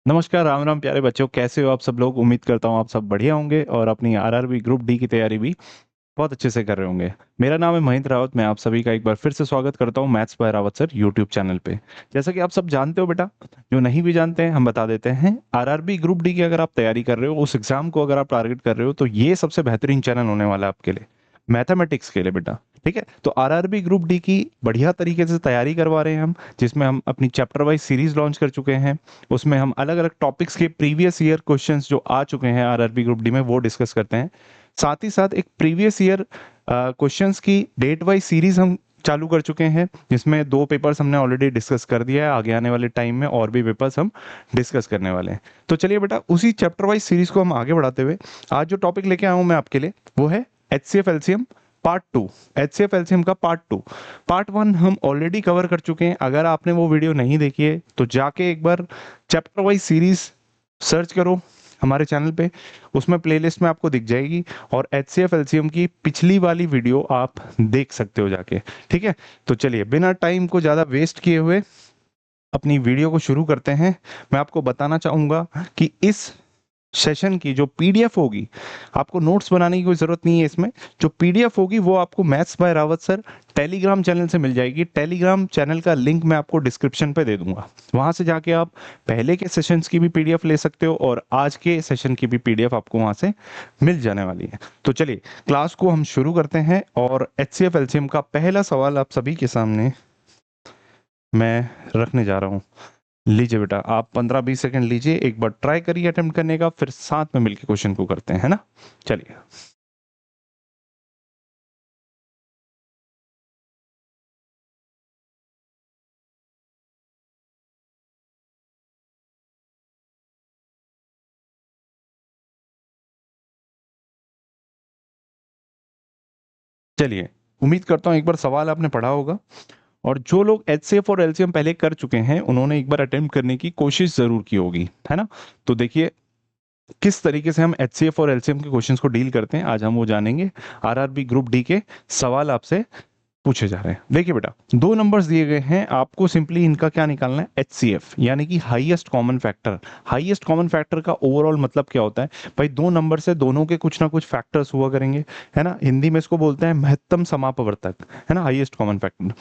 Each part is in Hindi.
नमस्कार, राम राम प्यारे बच्चों, कैसे हो आप सब लोग। उम्मीद करता हूँ आप सब बढ़िया होंगे और अपनी आरआरबी ग्रुप डी की तैयारी भी बहुत अच्छे से कर रहे होंगे। मेरा नाम है महेंद्र रावत। मैं आप सभी का एक बार फिर से स्वागत करता हूँ maths by Rawat sir YouTube channel पे। जैसा कि आप सब जानते हो बेटा, जो नहीं भी जानते हैं हम बता देते हैं। आरआरबी ग्रुप डी की अगर आप तैयारी कर रहे हो, उस एग्जाम को अगर आप टारगेट कर रहे हो, तो ये सबसे बेहतरीन चैनल होने वाला है आपके लिए, मैथमेटिक्स के लिए बेटा। ठीक है, तो आरआरबी ग्रुप डी की बढ़िया तरीके से तैयारी करवा रहे हैं हम, जिसमें हम अपनी चैप्टर वाइज सीरीज लॉन्च कर चुके हैं। उसमें हम अलग अलग टॉपिक्स के प्रीवियस ईयर क्वेश्चंस जो आ चुके हैं आरआरबी ग्रुप डी में, वो डिस्कस करते हैं। साथ ही साथ एक प्रीवियस ईयर क्वेश्चंस की डेट वाइज सीरीज हम चालू कर चुके हैं, जिसमें 2 पेपर्स हमने ऑलरेडी डिस्कस कर दिया है। आगे आने वाले टाइम में और भी पेपर्स हम डिस्कस करने वाले हैं। तो चलिए बेटा, उसी चैप्टर वाइज सीरीज को हम आगे बढ़ाते हुए आज जो टॉपिक लेके आया हूं मैं आपके लिए, वो है HCF LCM part 2। HCF LCM का पार्ट 2। पार्ट 1 हम ऑलरेडी कवर कर चुके हैं। अगर आपने वो वीडियो नहीं देखी है तो जाके एक बार चैप्टर वाइज सीरीज सर्च करो हमारे चैनल पे, उसमें प्लेलिस्ट में आपको दिख जाएगी। और एचसीएफ एलसीएम की पिछली वाली वीडियो आप देख सकते हो जाके। ठीक है, तो चलिए बिना टाइम को ज़्यादा वेस्ट किए हुए अपनी वीडियो को शुरू करते हैं। मैं आपको बताना चाहूँगा कि इस सेशन की जो पीडीएफ होगी, आपको नोट्स बनाने की कोई जरूरत नहीं है। इसमें जो पीडीएफ होगी वो आपको maths by Rawat sir Telegram channel से मिल जाएगी। टेलीग्राम चैनल का लिंक मैं आपको डिस्क्रिप्शन पे दे दूंगा। वहां से जाके आप पहले के सेशंस की भी पीडीएफ ले सकते हो और आज के सेशन की भी पीडीएफ आपको वहां से मिल जाने वाली है। तो चलिए क्लास को हम शुरू करते हैं और एचसीएफ एलसीएम का पहला सवाल आप सभी के सामने मैं रखने जा रहा हूँ। लीजिए बेटा, आप 15-20 सेकंड लीजिए, एक बार ट्राई करिए अटेम्प्ट करने का, फिर साथ में मिलकर क्वेश्चन को करते हैं, है ना। चलिए चलिए, उम्मीद करता हूँ एक बार सवाल आपने पढ़ा होगा। और जो लोग एचसीएफ और एलसीएम पहले कर चुके हैं, उन्होंने एक बार अटेम्प्ट करने की कोशिश जरूर की होगी, है ना। तो देखिए किस तरीके से हम एचसीएफ और एलसीएम के क्वेश्चंस को डील करते हैं, आज हम वो जानेंगे। आरआरबी ग्रुप डी के सवाल आपसे पूछे जा रहे हैं। देखिए बेटा, 2 नंबर्स दिए गए हैं, आपको सिंपली इनका क्या निकालना है, एचसीएफ यानी कि highest common factor. Highest common factor का ओवरऑल मतलब क्या होता है भाई, 2 नंबर से दोनों के कुछ ना कुछ फैक्टर्स हुआ करेंगे, है ना। हिंदी में इसको बोलते हैं महत्तम समापवर्तक, है ना, हाईएस्ट कॉमन फैक्टर।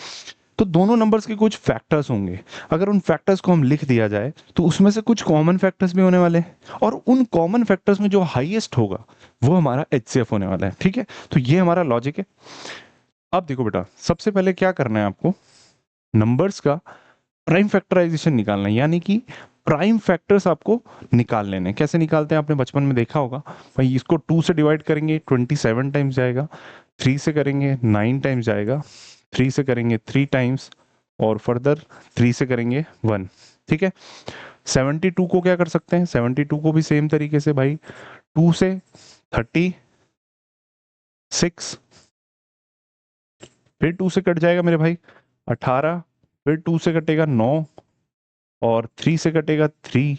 तो दोनों नंबर्स के कुछ फैक्टर्स होंगे। अगर उन फैक्टर्स को हम लिख दिया जाए तो उसमें से कुछ कॉमन फैक्टर्स भी होने वाले हैं, और उन कॉमन फैक्टर्स में जो हाईएस्ट होगा वो हमारा एचसीएफ होने वाला है। ठीक है, तो ये हमारा लॉजिक है। अब देखो बेटा, सबसे पहले क्या करना है आपको, नंबर्स का प्राइम फैक्टराइजेशन निकालना है, यानी कि प्राइम फैक्टर्स आपको निकाल लेने हैं। कैसे निकालते हैं आपने बचपन में देखा होगा भाई, इसको 2 से डिवाइड करेंगे 27 टाइम्स जाएगा, 3 से करेंगे 9 टाइम्स जाएगा, 3 से करेंगे 3 टाइम्स, और फर्दर 3 से करेंगे 1। ठीक है, 72 को क्या कर सकते हैं, 72 को भी सेम तरीके से भाई 2 से 36, फिर 2 से कट जाएगा मेरे भाई 18, फिर 2 से कटेगा 9, और 3 से कटेगा 3,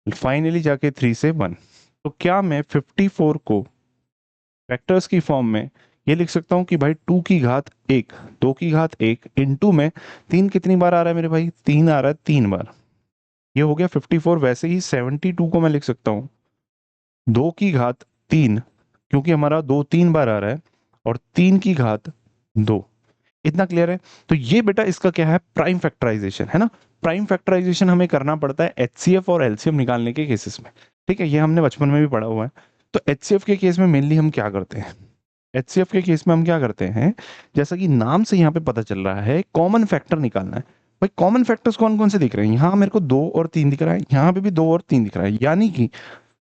फाइनली जाके 3 से 1। तो क्या मैं 54 को वेक्टर्स की फॉर्म में ये लिख सकता हूँ कि भाई 2 की घात 1, 2 की घात 1 इंटू में 3 कितनी बार आ रहा है मेरे भाई, 3 आ रहा है 3 बार। ये हो गया 54। वैसे ही 72 को मैं लिख सकता हूँ 2 की घात 3, क्योंकि हमारा 2 3 बार आ रहा है, और 3 की घात 2। इतना क्लियर है। तो ये बेटा इसका क्या है, प्राइम फैक्टराइजेशन, है ना। प्राइम फैक्टराइजेशन हमें करना पड़ता है एचसीएफ और एलसीएम निकालने के केसेस में। ठीक है, ये हमने बचपन में भी पढ़ा हुआ है। तो एचसीएफ के केस में मेनली हम क्या करते हैं, एचसीएफ के केस में हम क्या करते हैं, जैसा कि नाम से यहाँ पे पता चल रहा है, कॉमन फैक्टर निकालना है। भाई कॉमन फैक्टर्स कौन कौन से दिख रहे हैं, यहाँ मेरे को 2 और 3 दिख रहा है, यहाँ पे भी 2 और 3 दिख रहा है, यानी कि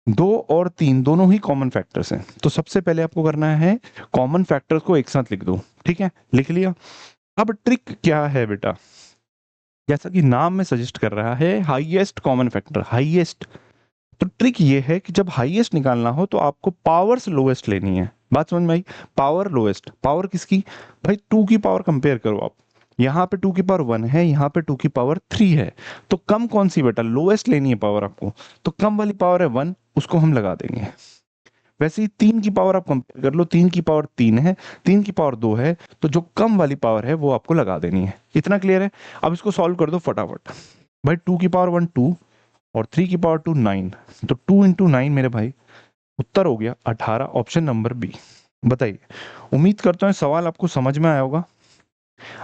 2 और 3 दोनों ही कॉमन फैक्टर्स हैं। तो सबसे पहले आपको करना है कॉमन फैक्टर्स को एक साथ लिख दो। ठीक है, लिख लिया। अब ट्रिक क्या है बेटा, जैसा कि नाम में सजेस्ट कर रहा है हाईएस्ट कॉमन फैक्टर, हाईएस्ट। तो ट्रिक ये है कि जब हाईएस्ट निकालना हो तो आपको पावर से लोएस्ट लेनी है। बात समझ में आई, पावर लोएस्ट, पावर किसकी भाई, 2 की पावर कंपेयर करो आप, यहाँ पे 2 की पावर 1 है, यहाँ पे 2 की पावर 3 है। तो कम कौन सी बेटा, लोएस्ट लेनी है पावर आपको। तो कम वाली पावर है 1, उसको हम लगा देंगे। वैसे ही 3 की पावर आप कंपेयर कर लो, 3 की पावर 3 है, 3 की पावर 2 है, तो जो कम वाली पावर है वो आपको लगा देनी है। इतना क्लियर है। अब इसको सॉल्व कर दो फटाफट। भाई 2 की पावर 1 2, और 3 की पावर 2 9, तो 2 इंटू 9 मेरे भाई उत्तर हो गया 18, ऑप्शन नंबर बी। बताइए, उम्मीद करता हूँ सवाल आपको समझ में आया होगा।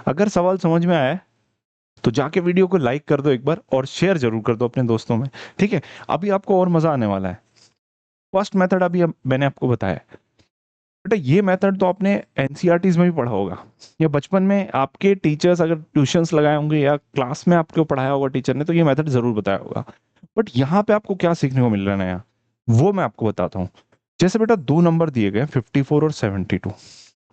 अगर सवाल समझ में आया है तो जाके वीडियो को लाइक कर दो एक बार और शेयर जरूर कर दो अपने दोस्तों में, ठीक है। अभी आपको और मजा आने वाला है। फर्स्ट मेथड अभी मैंने आपको बताया, बेटा ये मेथड तो आपने एनसीईआरटीज में भी पढ़ा होगा, या बचपन में आपके टीचर्स अगर ट्यूशंस लगाए होंगे या क्लास में आपको पढ़ाया होगा टीचर ने, तो ये मेथड जरूर बताया होगा। बट यहाँ पे आपको क्या सीखने को मिल रहा है नया, वो मैं आपको बताता हूँ। जैसे बेटा दो नंबर दिए गए 54 और 72,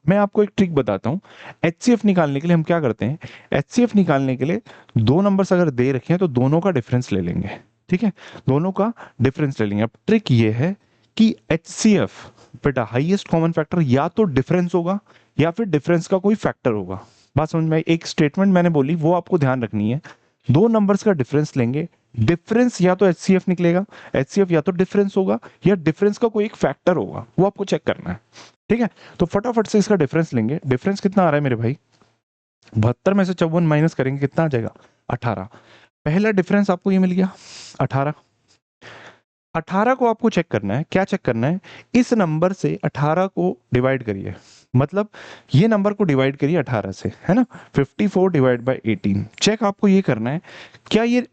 मैं आपको एक ट्रिक बताता हूँ। एचसीएफ निकालने के लिए हम क्या करते हैं, एचसीएफ निकालने के लिए दो नंबर्स अगर दे रखे हैं तो दोनों का डिफरेंस ले लेंगे, ठीक है। दोनों का डिफरेंस ले लेंगे। अब ट्रिक ये है कि एचसीएफ बेटा हाईएस्ट कॉमन फैक्टर या तो डिफरेंस होगा या फिर डिफरेंस का कोई फैक्टर होगा। बात समझ में आई? एक स्टेटमेंट मैंने बोली वो आपको ध्यान रखनी है। दो नंबर्स का डिफरेंस लेंगे, डिफरेंस या तो एचसीएफ निकलेगा, एचसीएफ या तो डिफरेंस होगा या डिफरेंस का कोई एक फैक्टर होगा, वो आपको चेक करना है, ठीक है। तो फटाफट से इसका डिफरेंस लेंगे। डिफरेंस कितना आ रहा है मेरे भाई, 72 में से 54 माइनस करेंगे कितना आ जाएगा, 18। पहला डिफरेंस आपको ये मिल गया 18। 18 को आपको चेक करना है। क्या चेक करना है, इस नंबर से 18 को डिवाइड करिए, मतलब ये नंबर को डिवाइड करिए 18 से, है ना। 54 डिवाइड बाय 18, चेक आपको ये करना है क्या ये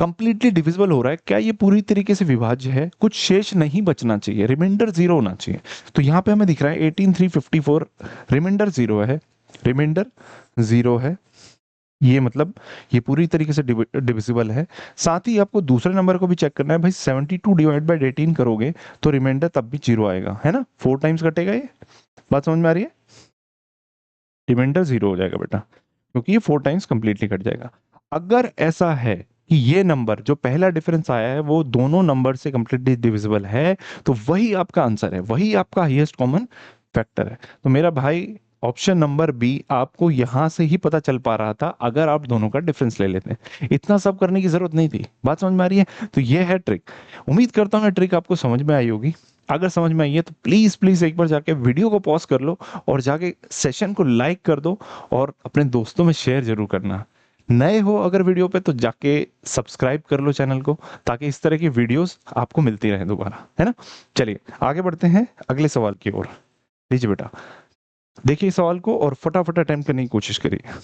कंप्लीटली डिविजिबल हो रहा है, क्या ये पूरी तरीके से विभाज्य है, कुछ शेष नहीं बचना चाहिए, रिमाइंडर जीरो होना चाहिए। तो यहाँ पे हमें दिख रहा है 18 354, रिमाइंडर जीरो है, रिमाइंडर जीरो है, ये मतलब ये पूरी तरीके से डिविजिबल है। साथ ही आपको दूसरे नंबर को भी चेक करना है भाई, 72 डिवाइड बाय 18 करोगे तो रिमाइंडर तब भी जीरो आएगा, है ना, 4 टाइम्स कटेगा ये। बात समझ में आ रही है, रिमाइंडर जीरो हो जाएगा बेटा, क्योंकि ये 4 टाइम्स कंप्लीटली कट जाएगा। अगर ऐसा है कि ये नंबर जो पहला डिफरेंस आया है वो दोनों नंबर से कंप्लीटली डिविजिबल है, तो वही आपका आंसर है, वही आपका हाईएस्ट कॉमन फैक्टर है। तो मेरा भाई ऑप्शन नंबर बी आपको यहां से ही पता चल पा रहा था, अगर आप दोनों का डिफरेंस ले लेते हैं। इतना सब करने की जरूरत नहीं थी। बात समझ में आ रही है? तो ये है ट्रिक। उम्मीद करता हूँ ट्रिक आपको समझ में आई होगी। अगर समझ में आई है तो प्लीज प्लीज एक बार जाके वीडियो को पॉज कर लो और जाके सेशन को लाइक कर दो और अपने दोस्तों में शेयर जरूर करना। नए हो अगर वीडियो पे तो जाके सब्सक्राइब कर लो चैनल को, ताकि इस तरह की वीडियोस आपको मिलती रहे दोबारा, है ना। चलिए आगे बढ़ते हैं अगले सवाल की ओर। लीजिए बेटा, देखिए इस सवाल को और फटाफट अटेम्प्ट करने की कोशिश करिए।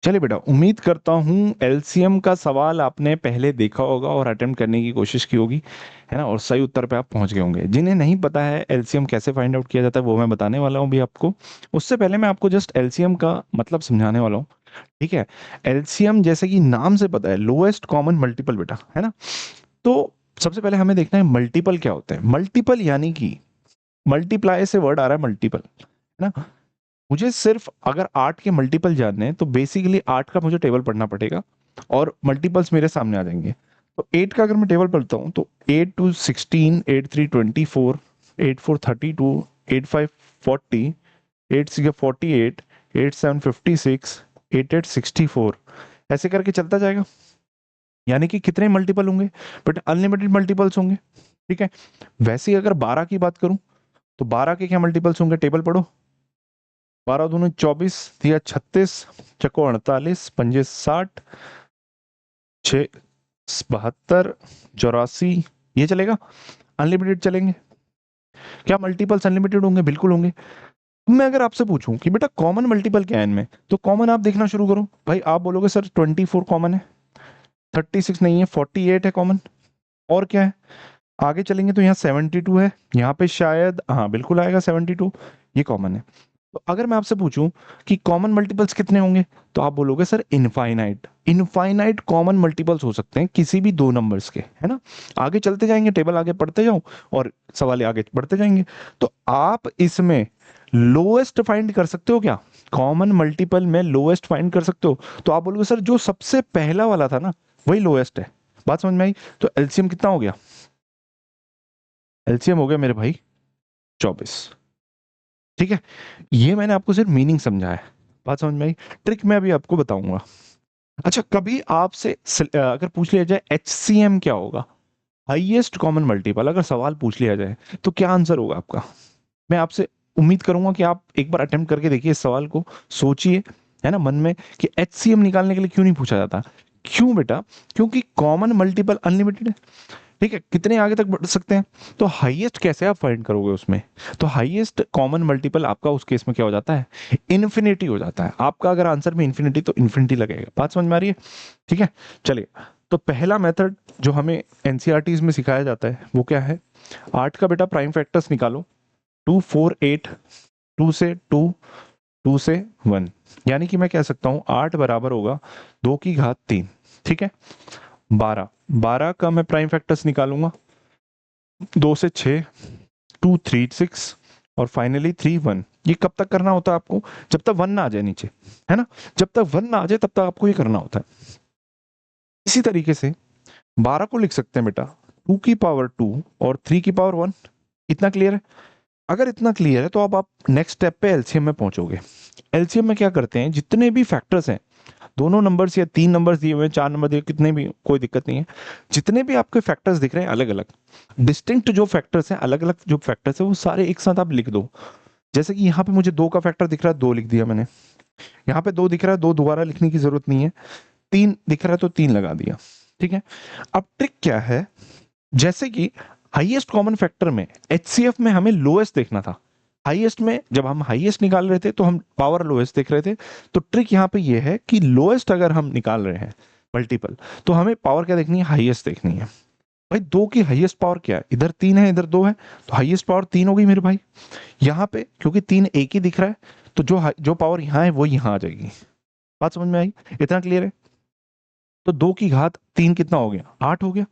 चलिए बेटा, उम्मीद करता हूँ एलसीएम का सवाल आपने पहले देखा होगा और अटेम्प्ट करने की कोशिश की होगी, है ना, और सही उत्तर पे आप पहुंच गए होंगे। जिन्हें नहीं पता है एलसीएम कैसे फाइंड आउट किया जाता है वो मैं बताने वाला हूँ भी आपको। उससे पहले मैं आपको जस्ट एलसीएम का मतलब समझाने वाला हूँ, ठीक है। एलसीएम जैसे कि नाम से पता है, लोएस्ट कॉमन मल्टीपल बेटा, है ना। तो सबसे पहले हमें देखना है मल्टीपल क्या होते हैं। मल्टीपल यानी कि मल्टीप्लाई से वर्ड आ रहा है मल्टीपल, है ना। मुझे सिर्फ अगर 8 के मल्टीपल जानने हैं तो बेसिकली 8 का मुझे टेबल पढ़ना पड़ेगा और मल्टीपल्स मेरे सामने आ जाएंगे। तो 8 का अगर मैं टेबल पढ़ता हूँ तो 8 2 16, 8 3 24, 8 4 32, 8 5 40, 8 6 48, 8 7 56, 8 8 64, ऐसे करके चलता जाएगा। यानी कि कितने मल्टीपल होंगे, बट अनलिमिटेड मल्टीपल्स होंगे, ठीक है। वैसे ही अगर 12 की बात करूं तो 12 के क्या मल्टीपल्स होंगे, टेबल पढ़ो। 12 दूनी 24, दिया 36, चको 48, पंजे 60, 6 72, 84, ये चलेगा। अनलिमिटेड चलेंगे। क्या मल्टीपल्स अनलिमिटेड होंगे? बिल्कुल होंगे। मैं अगर आपसे पूछूं कि बेटा कॉमन मल्टीपल क्या है इनमें, तो कॉमन आप देखना शुरू करो भाई। आप बोलोगे सर 24 कॉमन है, 36 नहीं है, 48 है कॉमन, और क्या है। आगे चलेंगे तो यहाँ 72 है, यहाँ पे शायद हाँ बिल्कुल आएगा 72, ये कॉमन है। तो अगर मैं आपसे पूछूं कि कॉमन मल्टीपल्स कितने होंगे, तो आप बोलोगे sir infinite. Infinite common multiples हो सकते हैं किसी भी दो नंबर्स के, है ना। आगे चलते जाएंगे, टेबल आगे पढ़ते जाओ और सवाल आगे बढ़ते जाएंगे। तो आप इसमें लोएस्ट फाइंड कर सकते हो क्या, कॉमन मल्टीपल में लोएस्ट फाइंड कर सकते हो। तो आप बोलोगे सर जो सबसे पहला वाला था ना वही लोएस्ट है। बात समझ में आई? तो एलसीएम कितना हो गया, एलसीएम हो गया मेरे भाई 24, ठीक है। ये मैंने आपको सिर्फ मीनिंग समझाया है। बात समझ में आई? ट्रिक मैं अभी आपको बताऊंगा। अच्छा, कभी आपसे अगर पूछ लिया जाए HCM क्या होगा, हाईएस्ट कॉमन मल्टीपल, अगर सवाल पूछ लिया जाए तो क्या आंसर होगा आपका? मैं आपसे उम्मीद करूंगा कि आप एक बार अटेम्प्ट करके देखिए इस सवाल को, सोचिए, है ना, मन में, कि HCM निकालने के लिए क्यों नहीं पूछा जाता। क्यों बेटा? क्योंकि कॉमन मल्टीपल अनलिमिटेड है। ठीक है, कितने आगे तक बढ़ सकते हैं। तो हाईएस्ट कैसे आप फाइंड करोगे उसमें? तो हाईएस्ट कॉमन मल्टीपल आपका उस केस में क्या हो जाता है? इन्फिनिटी हो जाता है आपका। अगर आंसर में इन्फिनिटी, तो इन्फिनिटी लगेगा। बात समझ में आ रही है? ठीक है, चलिए। तो पहला मेथड जो हमें एनसीईआरटीज में सिखाया जाता है वो क्या है? 8 का बेटा प्राइम फैक्टर्स निकालो। 2 4 8, 2 से 2, 2 से 1, यानी कि मैं कह सकता हूं 8 बराबर होगा 2 की घात 3। ठीक है, 12, 12 का मैं प्राइम फैक्टर्स निकालूंगा। 2 से 6, 2 3 6, और फाइनली 3 1। ये कब तक करना होता है आपको? जब तक 1 ना आ जाए नीचे, है ना। जब तक 1 ना आ जाए तब तक आपको ये करना होता है। इसी तरीके से 12 को लिख सकते हैं बेटा 2 की पावर 2 और 3 की पावर 1। इतना क्लियर है? अगर इतना क्लियर है तो अब आप नेक्स्ट स्टेप पे एलसीएम में पहुंचोगे। एलसीएम में क्या करते हैं, जितने भी फैक्टर्स हैं, दोनों नंबर्स या 3 नंबर्स दिए हुए हैं, 4 नंबर दिए, कितने भी, कोई दिक्कत नहीं है। जितने भी आपके फैक्टर्स दिख रहे हैं अलग अलग, डिस्टिंक्ट जो फैक्टर्स हैं, अलग अलग जो फैक्टर्स हैं, वो सारे एक साथ आप लिख दो। जैसे कि यहाँ पे मुझे 2 का फैक्टर दिख रहा है, 2 लिख दिया मैंने। यहाँ पे 2 दिख रहा है, 2 दोबारा लिखने की जरूरत नहीं है। 3 दिख रहा है तो 3 लगा दिया। ठीक है, अब ट्रिक क्या है, जैसे कि हाईएस्ट कॉमन फैक्टर में एचसीएफ में हमें लोएस्ट देखना था। हाईएस्ट में जब हम हाईएस्ट निकाल रहे थे तो हम पावर लोएस्ट देख रहे थे। तो ट्रिक यहाँ पे ये है कि लोएस्ट अगर हम निकाल रहे हैं मल्टीपल, तो हमें पावर क्या देखनी है? हाईएस्ट देखनी है। भाई 2 की हाईएस्ट पावर क्या है? इधर 3 है, इधर 2 है, तो हाईएस्ट पावर 3 हो गई मेरे भाई। यहाँ पे क्योंकि 3 एक ही दिख रहा है, तो जो पावर यहाँ है वो यहाँ आ जाएगी। बात समझ में आई? इतना क्लियर है? तो 2 की घात 3 कितना हो गया? 8 हो गया।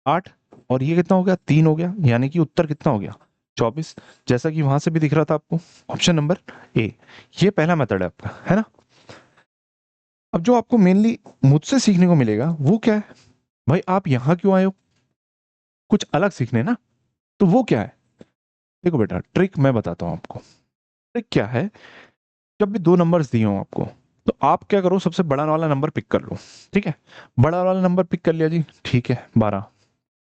8, और ये कितना हो गया? 3 हो गया, यानी कि उत्तर कितना हो गया? 24, जैसा कि वहां से भी दिख रहा था आपको, ऑप्शन नंबर ए। ये पहला मेथड है आपका, है ना। अब जो आपको मेनली मुझसे सीखने को मिलेगा वो क्या है? भाई आप यहां क्यों आए हो? कुछ अलग सीखने ना। तो वो क्या है? देखो बेटा, ट्रिक मैं बताता हूं आपको। ट्रिक क्या है, जब भी 2 नंबर्स दिए हो आपको, तो आप क्या करो, सबसे बड़ा वाला नंबर पिक कर लो। ठीक है, बड़ा वाला नंबर पिक कर लिया जी, ठीक है, 12।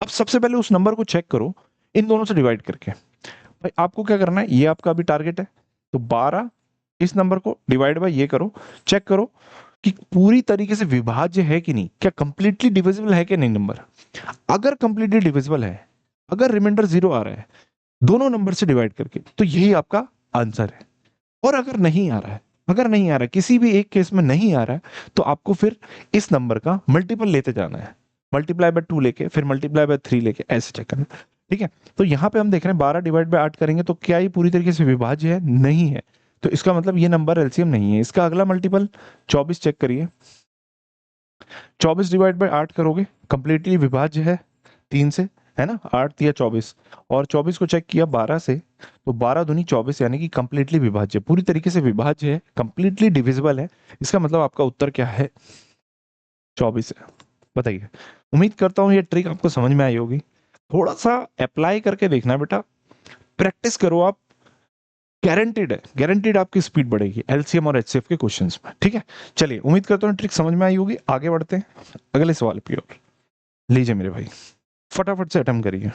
अब सबसे पहले उस नंबर को चेक करो इन दोनों से डिवाइड करके। भाई आपको क्या करना है, ये आपका अभी टारगेट है। तो 12, इस नंबर को डिवाइड बाय ये करो, चेक करो कि पूरी तरीके से विभाज्य है कि नहीं, क्या कंप्लीटली डिविजिबल है कि नहीं नंबर। अगर कंप्लीटली डिविजिबल है, अगर रिमाइंडर 0 आ रहा है दोनों नंबर से डिवाइड करके, तो यही आपका आंसर है। और अगर नहीं आ रहा है, अगर नहीं आ रहा है, किसी भी एक केस में नहीं आ रहा है, तो आपको फिर इस नंबर का मल्टीपल लेते जाना है। मल्टीप्लाई बाय 2 लेके, फिर मल्टीप्लाई बाय 3 लेके, ऐसे चेक करना। ठीक है, तो यहाँ पे हम देख रहे हैं 12 डिवाइड बाय 8 करेंगे तो क्या ये पूरी तरीके से विभाज्य है? नहीं है। तो इसका मतलब ये नंबर एलसीएम नहीं है। इसका अगला मल्टीपल 24 चेक करिए। 24 डिवाइड बाय 8 करोगे, कंप्लीटली विभाज्य है 3 से, है ना, 8 या 24। और 24 को चेक किया 12 से, तो 12 दूनी 24, यानी कि कंप्लीटली विभाज्य, पूरी तरीके से विभाज्य है, कंप्लीटली डिविजिबल है। इसका मतलब आपका उत्तर क्या है? 24 है। बताइए। उम्मीद करता हूँ ये ट्रिक आपको समझ में आई होगी। थोड़ा सा अप्लाई करके देखना बेटा, प्रैक्टिस करो आप, गारंटीड है, गारंटीड आपकी स्पीड बढ़ेगी एलसीएम और एचसीएफ के क्वेश्चंस में। ठीक है, चलिए, उम्मीद करता हूँ ट्रिक समझ में आई होगी। आगे बढ़ते हैं अगले सवाल की ओर। लीजिए मेरे भाई, फटाफट से अटेम्प्ट करिए।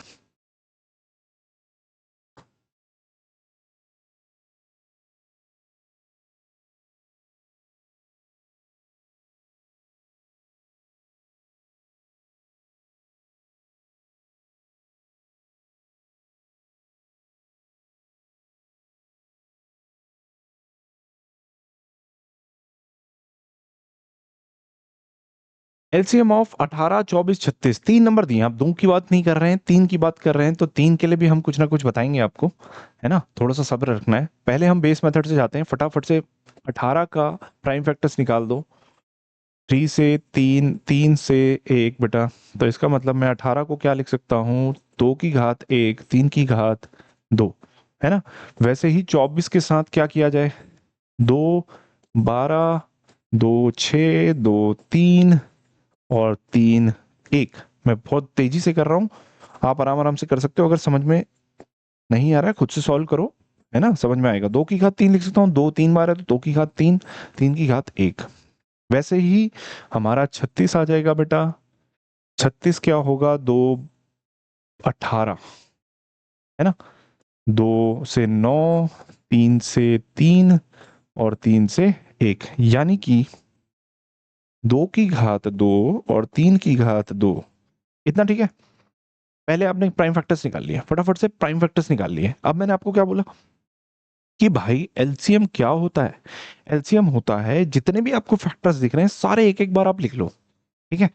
एलसीएम ऑफ 18 24 36, 3 नंबर दिए, आप 2 की बात नहीं कर रहे हैं, 3 की बात कर रहे हैं, तो 3 के लिए भी हम कुछ ना कुछ बताएंगे आपको, है ना। थोड़ा सा सब्र रखना है। पहले हम बेस मेथड से जाते हैं, फटाफट से 18 का प्राइम फैक्टर्स निकाल दो। 3 से 3, 3 से 1 बेटा, तो इसका मतलब मैं 18 को क्या लिख सकता हूँ? 2 की घात 1, 3 की घात 2, है ना। वैसे ही 24 के साथ क्या किया जाए? 2 12, 2 6, 2 3, और 3 1। मैं बहुत तेजी से कर रहा हूँ, आप आराम आराम से कर सकते हो। अगर समझ में नहीं आ रहा है खुद से सॉल्व करो, है ना, समझ में आएगा। 2 की घात 3 लिख सकता हूँ, 2 3 बार है तो 2 की घात 3, 3 की घात 1। वैसे ही हमारा 36 आ जाएगा बेटा। 36 क्या होगा, 2 18 है ना, 2 से 9, 3 से 3 और 3 से 1, यानी कि 2 की घात 2 और 3 की घात 2, इतना ठीक है। पहले आपने प्राइम फैक्टर्स निकाल लिए, फटाफट से प्राइम फैक्टर्स निकाल लिए। अब मैंने आपको क्या बोला कि भाई एलसीएम क्या होता है, एलसीएम होता है जितने भी आपको फैक्टर्स दिख रहे हैं सारे एक एक बार आप लिख लो, ठीक है।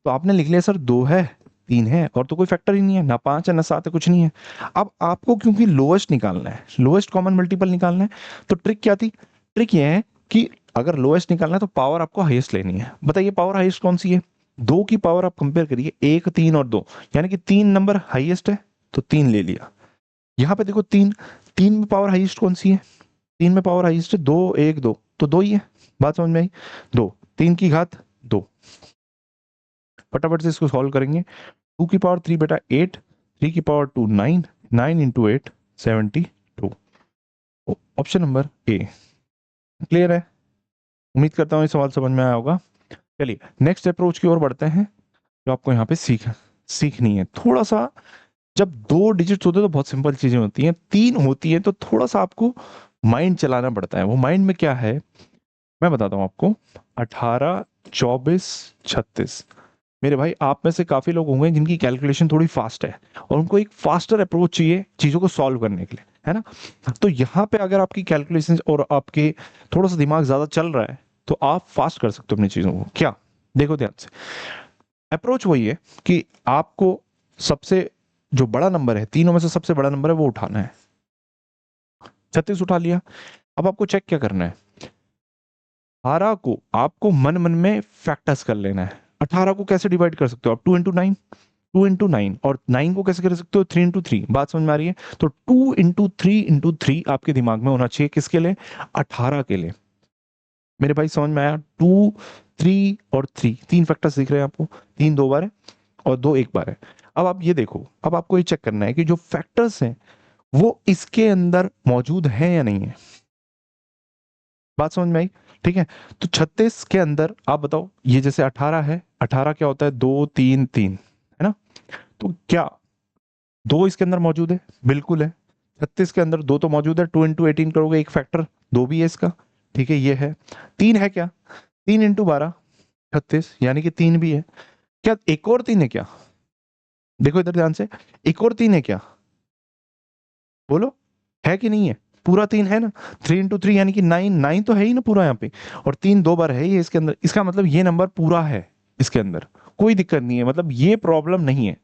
तो आपने लिख लिया सर 2 है, 3 है, और तो कोई फैक्टर ही नहीं है, ना 5 है ना 7 है, कुछ नहीं है। अब आपको क्योंकि लोएस्ट निकालना है, लोएस्ट कॉमन मल्टीपल निकालना है, तो ट्रिक क्या थी, ट्रिक ये है कि अगर लोएस्ट निकालना है तो पावर आपको हाईएस्ट लेनी है। बताइए पावर हाईएस्ट कौन सी है, 2 की पावर आप कंपेयर करिए, 1 3 और 2, यानी कि 3 नंबर हाईएस्ट है तो 3 ले लिया। यहाँ पे देखो 3, 3 में पावर हाईएस्ट कौन सी है, 3 में पावर हाईएस्ट है 2 1 2, तो 2 ही है। बात समझ में आई, 2, 3 की घात 2, फटाफट से इसको सॉल्व करेंगे। 2 की पावर 3 बेटा 8, 3 की power 2 9, 9 into 8 72। Option number A. Clear है, उम्मीद करता हूँ ये सवाल समझ में आया होगा। चलिए नेक्स्ट अप्रोच की ओर बढ़ते हैं, जो आपको यहाँ पे सीखनी है। थोड़ा सा जब 2 डिजिट्स होते हैं तो बहुत सिंपल चीजें होती हैं, 3 होती हैं तो थोड़ा सा आपको माइंड चलाना पड़ता है। वो माइंड में क्या है मैं बताता हूँ आपको। 18 24 36, मेरे भाई आप में से काफी लोग होंगे जिनकी कैलकुलेशन थोड़ी फास्ट है और उनको एक फास्टर अप्रोच चाहिए चीजों को सॉल्व करने के लिए, है ना। तो यहाँ पे अगर आपकी कैलकुलेशन और आपके थोड़ा सा दिमाग ज्यादा चल रहा है तो आप फास्ट कर सकते हो अपनी चीजों को। क्या, देखो ध्यान से, अप्रोच वही है कि आपको सबसे जो बड़ा नंबर है, तीनों में से सबसे बड़ा नंबर है वो उठाना है। 36 उठा लिया, अब आपको चेक क्या करना है, 18 को आपको मन मन में फैक्टर्स कर लेना है। 18 को कैसे डिवाइड कर सकते हो आप, 2 इंटू 9, 2 इंटू 9, और 9 को कैसे कर सकते हो, 3 इंटू 3। बात समझ में आ रही है, तो 2 इंटू 3 इंटू 3 आपके दिमाग में होना चाहिए, किसके लिए, 18 के लिए। मेरे भाई समझ में आया, 2 3 और 3, तीन फैक्टर्स दिख रहे हैं आपको, 3 2 बार है और 2 1 बार है। अब आप ये देखो, अब आपको ये चेक करना है कि जो फैक्टर्स हैं वो इसके अंदर मौजूद है या नहीं है। बात समझ में आई, ठीक है। तो 36 के अंदर आप बताओ, ये जैसे 18 है, 18 क्या होता है, 2 3 3, है ना। तो क्या 2 इसके अंदर मौजूद है, बिल्कुल है। 36 के अंदर 2 तो मौजूद है, 2 इंटू 18 करोगे एक फैक्टर 2 भी है इसका, ठीक है ये है। 3 है क्या, 3 इंटू 12 36, यानी कि 3 भी है। क्या एक और 3 है क्या, देखो इधर ध्यान से, एक और 3 है क्या, बोलो है कि नहीं है, पूरा 3 है ना। 3 इंटू 3 यानी कि 9, 9 तो है ही ना पूरा यहाँ पे, और 3 2 बार है ये इसके अंदर, इसका मतलब ये नंबर पूरा है इसके अंदर, कोई दिक्कत नहीं है, मतलब ये प्रॉब्लम नहीं है,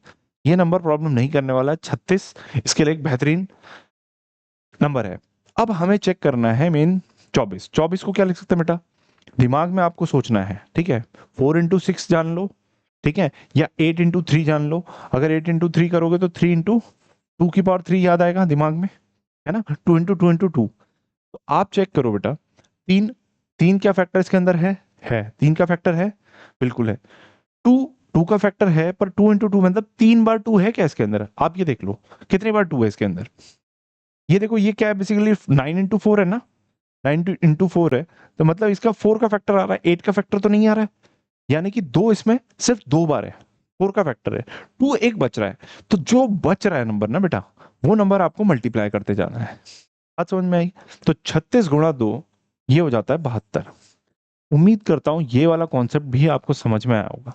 ये नंबर प्रॉब्लम नहीं करने वाला है। 36 इसके लिए एक बेहतरीन नंबर है। अब हमें चेक करना है मेन 24। 24 को क्या लिख सकते हैं बेटा, दिमाग में आपको सोचना है, ठीक है। 4 इंटू 6 जान लो, ठीक है, या 8 इंटू 3 जान लो। अगर 8 इंटू 3 करोगे तो 3 इंटू 2 की पावर 3 याद आएगा दिमाग में, है ना, 2 इंटू 2 इंटू 2। तो आप चेक करो बेटा, 3, 3 क्या फैक्टर इसके अंदर है 3 का फैक्टर है, बिल्कुल है। 2, 2 का फैक्टर है, पर 2 इंटू 2 मतलब 3 बार 2 है क्या इसके अंदर, आप ये देख लो कितनी बार 2 है इसके अंदर। ये देखो ये क्या है, बेसिकली 9 इंटू 4 है ना, 9 इंटू 4 है, तो मतलब इसका 4 का फैक्टर आ रहा है, 8 का फैक्टर तो नहीं आ रहा है, यानी कि 2 इसमें सिर्फ 2 बार है, 4 का फैक्टर है, 2 एक बच रहा है। तो जो बच रहा है नंबर ना बेटा, वो नंबर आपको मल्टीप्लाई करते जाना है। बात समझ में आई, तो 36 गुणा 2 ये हो जाता है 72। उम्मीद करता हूं ये वाला कॉन्सेप्ट भी आपको समझ में आया होगा,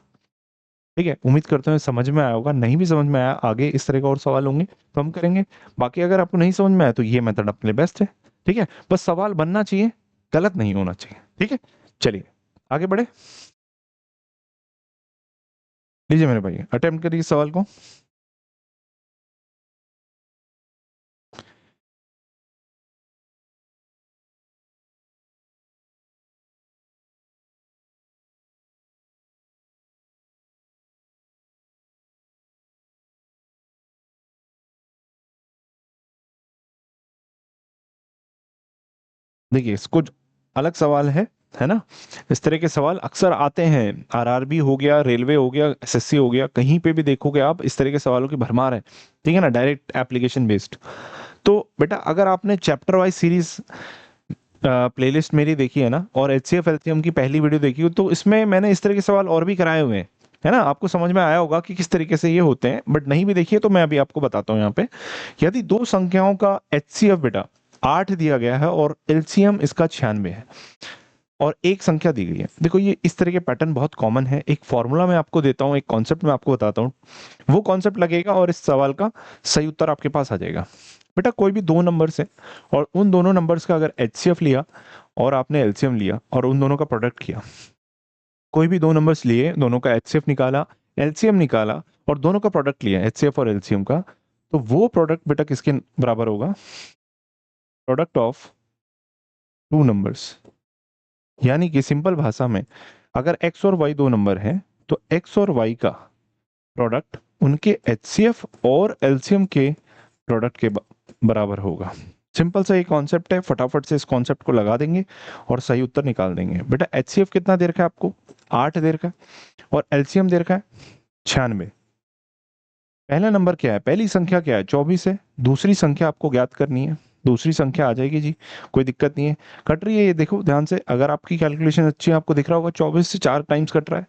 ठीक है, उम्मीद करता हूँ समझ में आया होगा। नहीं भी समझ में आया, आगे इस तरह का और सवाल होंगे तो हम करेंगे। बाकी अगर आपको नहीं समझ में आया तो ये मेथड अपने लिए बेस्ट है, ठीक है, बस सवाल बनना चाहिए, गलत नहीं होना चाहिए, ठीक है। चलिए आगे बढ़े, लीजिए मेरे भाई अटेम्प्ट करिए सवाल को। देखिए इसको अलग सवाल है ना। इस तरह के सवाल अक्सर आते हैं, आरआरबी हो गया, रेलवे हो गया, एसएससी हो गया, कहीं पे भी देखोगे आप इस तरह के सवालों की भरमार है, ठीक है ना, डायरेक्ट एप्लीकेशन बेस्ड। तो बेटा अगर आपने चैप्टर वाइज सीरीज प्लेलिस्ट मेरी देखी है ना, और एचसीएफ एलसीएम की पहली वीडियो देखी हो, तो इसमें मैंने इस तरह के सवाल और भी कराए हुए हैं, है ना। आपको समझ में आया होगा कि किस तरीके से ये होते हैं, बट नहीं भी देखिए तो मैं अभी आपको बताता हूँ यहाँ पे। यदि दो संख्याओं का एचसीएफ बेटा 8 दिया गया है और एलसीएम इसका 96 है, और एक संख्या दी गई है, देखो ये इस तरह के पैटर्न बहुत कॉमन है। एक फॉर्मूला मैं आपको देता हूँ, एक कॉन्सेप्ट मैं आपको बताता हूँ, वो कॉन्सेप्ट लगेगा और इस सवाल का सही उत्तर आपके पास आ जाएगा। बेटा कोई भी दो नंबर्स है और उन दोनों नंबर्स का अगर एचसीएफ लिया और आपने एलसीएम लिया और उन दोनों का प्रोडक्ट किया, कोई भी दो नंबर्स लिए, दोनों का एचसीएफ निकाला, एलसीएम निकाला और दोनों का प्रोडक्ट लिया, एचसीएफ और एलसीएम का, तो वो प्रोडक्ट बेटा किसके बराबर होगा? Product of two numbers. यानी कि सिंपल भाषा में, अगर एक्स और वाई दो नंबर हैं तो एक्स और वाई का प्रोडक्ट उनके एचसीएफ और एलसीएम के प्रोडक्ट के बराबर होगा। सिंपल सा ये कॉन्सेप्ट है, फटाफट से इस कॉन्सेप्ट को लगा देंगे और सही उत्तर निकाल देंगे। बेटा एचसीएफ कितना दे रखा है आपको? 8 दे रखा है, और एलसीएम दे रखा है 96। पहला नंबर क्या है, पहली संख्या क्या है? 24 है। दूसरी संख्या आपको ज्ञात करनी है, दूसरी संख्या आ जाएगी जी, कोई दिक्कत नहीं है। कट रही है ये, देखो ध्यान से, अगर आपकी कैलकुलेशन अच्छी है आपको दिख रहा होगा 24 से 4 टाइम्स कट रहा है।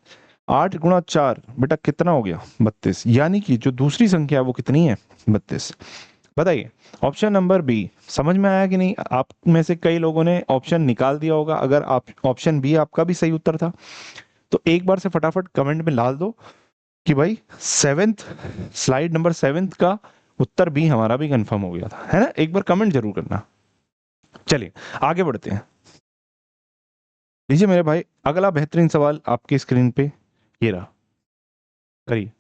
8 गुणा 4 बेटा कितना हो गया? 32। यानी कि जो दूसरी संख्या है वो कितनी है? 32। बताइए, ऑप्शन नंबर बी समझ में आया कि नहीं? आप में से कई लोगों ने ऑप्शन निकाल दिया होगा। अगर आप ऑप्शन बी आपका भी सही उत्तर था, तो एक बार से फटाफट कमेंट में डाल दो कि भाई सेवेंथ, स्लाइड नंबर 7 का उत्तर भी हमारा भी कंफर्म हो गया था, है ना। एक बार कमेंट जरूर करना। चलिए आगे बढ़ते हैं। लीजिए मेरे भाई, अगला बेहतरीन सवाल आपकी स्क्रीन पे ये रहा, करिए।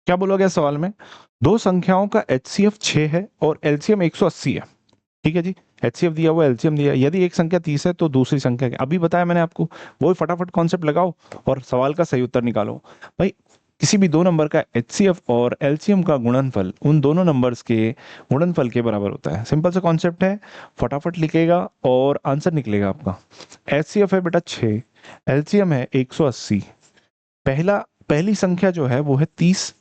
क्या बोला गया सवाल में? दो संख्याओं का एचसीएफ 6 है और एलसीएम 180 है। ठीक है जी, एचसीएफ दिया हुआ, एलसीएम दिया। यदि एक संख्या 30 है तो दूसरी संख्या क्या? अभी बताया मैंने आपको, वही फटाफट कॉन्सेप्ट लगाओ और सवाल का सही उत्तर निकालो। भाई किसी भी दो नंबर का एचसीएफ और एलसीएम का गुणनफल उन दोनों नंबर्स के गुणनफल के बराबर होता है। सिंपल सा कॉन्सेप्ट है, फटाफट लिखेगा और आंसर निकलेगा आपका। एचसीएफ है बेटा 6, एलसीएम है 180। पहली संख्या जो है वो है 30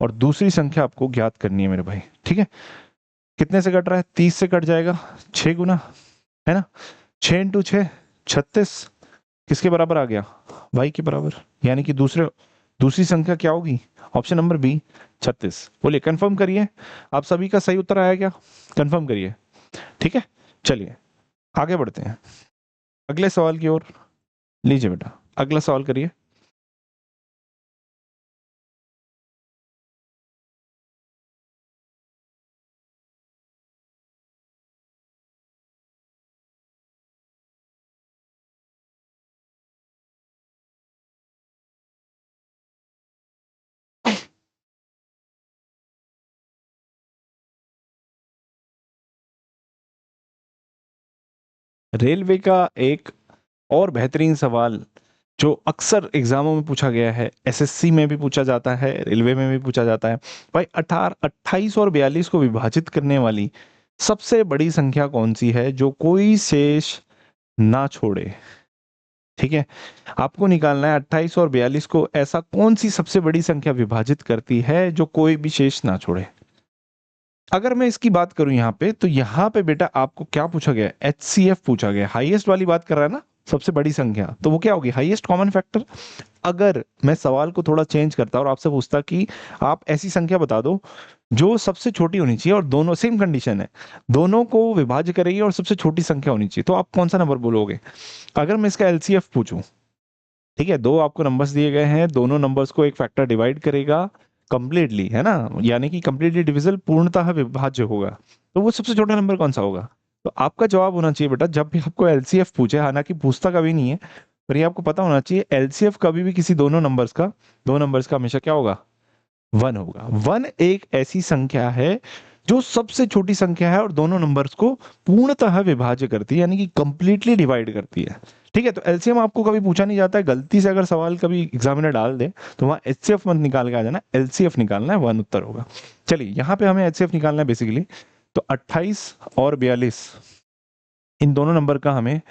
और दूसरी संख्या आपको ज्ञात करनी है मेरे भाई। ठीक है, कितने से कट रहा है? 30 से कट जाएगा 6 गुना, है ना। 6 इंटू 6 36, किसके बराबर आ गया? वाई के बराबर। यानी कि दूसरी संख्या क्या होगी? Option number B 36। बोलिए कंफर्म करिए, आप सभी का सही उत्तर आया क्या? कंफर्म करिए। ठीक है, चलिए आगे बढ़ते हैं अगले सवाल की ओर। लीजिए बेटा अगला सवाल करिए। रेलवे का एक और बेहतरीन सवाल जो अक्सर एग्जामों में पूछा गया है, एसएससी में भी पूछा जाता है, रेलवे में भी पूछा जाता है। भाई 28 और 42 को विभाजित करने वाली सबसे बड़ी संख्या कौन सी है जो कोई शेष ना छोड़े? ठीक है, आपको निकालना है 28 और 42 को, ऐसा कौन सी सबसे बड़ी संख्या विभाजित करती है जो कोई भी शेष ना छोड़े। अगर मैं इसकी बात करूं यहाँ पे, तो यहाँ पे बेटा आपको क्या पूछा गया? एचसीएफ पूछा गया, हाईएस्ट वाली बात कर रहा है ना, सबसे बड़ी संख्या, तो वो क्या होगी? Highest common factor. अगर मैं सवाल को थोड़ा चेंज करता और आपसे पूछता कि आप ऐसी संख्या बता दो जो सबसे छोटी होनी चाहिए और दोनों सेम कंडीशन है, दोनों को विभाज्य करेगी और सबसे छोटी संख्या होनी चाहिए, तो आप कौन सा नंबर बोलोगे? अगर मैं इसका एलसीएफ पूछूं, ठीक है, दो आपको नंबर्स दिए गए हैं, दोनों नंबर्स को एक फैक्टर डिवाइड करेगा कंप्लीटली, है ना, यानी कि कंप्लीटली डिविजिबल, पूर्णतः विभाज्य होगा, तो वो सबसे छोटा नंबर कौन सा होगा? तो आपका जवाब होना चाहिए बेटा, जब भी आपको एलसीएफ पूछे, हालांकि पूछता कभी नहीं है, पर ये आपको पता होना चाहिए, एलसीएफ कभी भी किसी दो नंबर्स का हमेशा क्या होगा? 1 होगा। 1 एक ऐसी संख्या है जो सबसे छोटी संख्या है और दोनों नंबर्स को पूर्णतः विभाज्य करती है, यानी कि कंप्लीटली डिवाइड करती है। ठीक है, तो एलसीएम आपको कभी पूछा नहीं जाता है, गलती से अगर सवाल कभी एग्जामिनर डाल दे तो वहां एचसीएफ मत निकाल के आ जाना, एलसीएफ निकालना है, वन उत्तर होगा। चलिए यहाँ पे हमें एचसीएफ निकालना है बेसिकली। तो 28 और 42 इन दोनों नंबर का हमें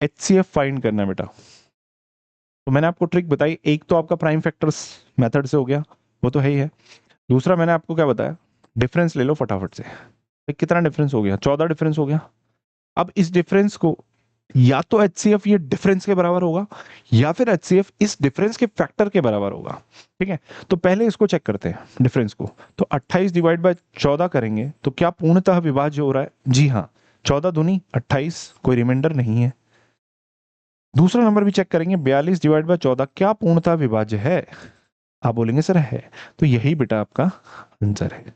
एचसीएफ फाइंड करना है बेटा। तो मैंने आपको ट्रिक बताई, एक तो आपका प्राइम फैक्टर्स मेथड से हो गया, वो तो है ही है। दूसरा मैंने आपको क्या बताया, डिफरेंस ले लो फटाफट से। कितना डिफरेंस हो गया, 14 डिफरेंस हो गया। अब इस डिफरेंस को या तो एचसीएफ ये डिफरेंस के बराबर होगा या फिर एचसीएफ इस डिफरेंस के फैक्टर के बराबर होगा। ठीक है, तो पहले इसको चेक करते हैं डिफरेंस को। तो 28 डिवाइड बाय 14 करेंगे तो क्या पूर्णतः विभाज्य हो रहा है? जी हाँ, 14 दूनी 28, कोई रिमाइंडर नहीं है। दूसरा नंबर भी चेक करेंगे, 42 डिवाइड बाय 14 क्या पूर्णतः विभाज्य है? आप बोलेंगे सर है, तो यही बेटा आपका आंसर है।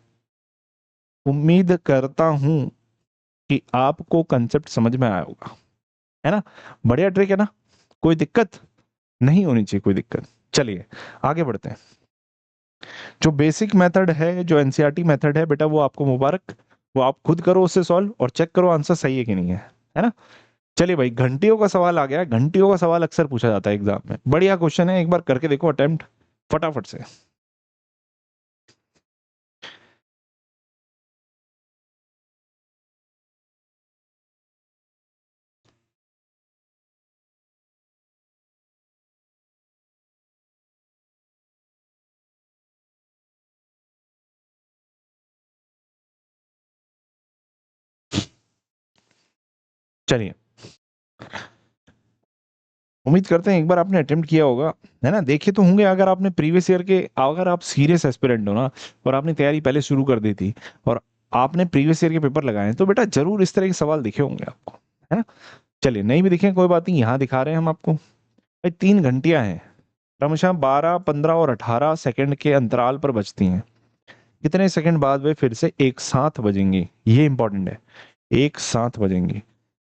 उम्मीद करता हूं कि आपको कंसेप्ट समझ में आया होगा, है ना? बढ़िया ट्रिक है ना, कोई दिक्कत नहीं होनी चाहिए, कोई दिक्कत। चलिए आगे बढ़ते हैं। जो बेसिक मेथड है, जो एनसीईआरटी मेथड है बेटा, वो आपको मुबारक, वो आप खुद करो उससे सॉल्व और चेक करो आंसर सही है कि नहीं है ना? चलिए भाई, घंटियों का सवाल आ गया। घंटियों का सवाल अक्सर पूछा जाता है एग्जाम में, बढ़िया क्वेश्चन है, एक बार करके देखो अटेम्प्ट फटाफट से। चलिए, उम्मीद करते हैं एक बार आपने अटेम्प्ट किया होगा, है ना? देखे तो होंगे, अगर आपने प्रीवियस ईयर के, अगर आप सीरियस एस्पिरेंट हो ना और आपने तैयारी पहले शुरू कर दी थी और आपने प्रीवियस ईयर के पेपर लगाए हैं, तो बेटा जरूर इस तरह के सवाल दिखे होंगे आपको, है ना? चलिए, नहीं भी दिखे कोई बात नहीं, यहाँ दिखा रहे हैं हम आपको। भाई 3 घंटियां हैं, क्रमशः 12, 15 और 18 सेकंड के अंतराल पर बजती हैं। कितने सेकंड बाद वे फिर से एक साथ बजेंगी, ये इंपॉर्टेंट है, एक साथ बजेंगी।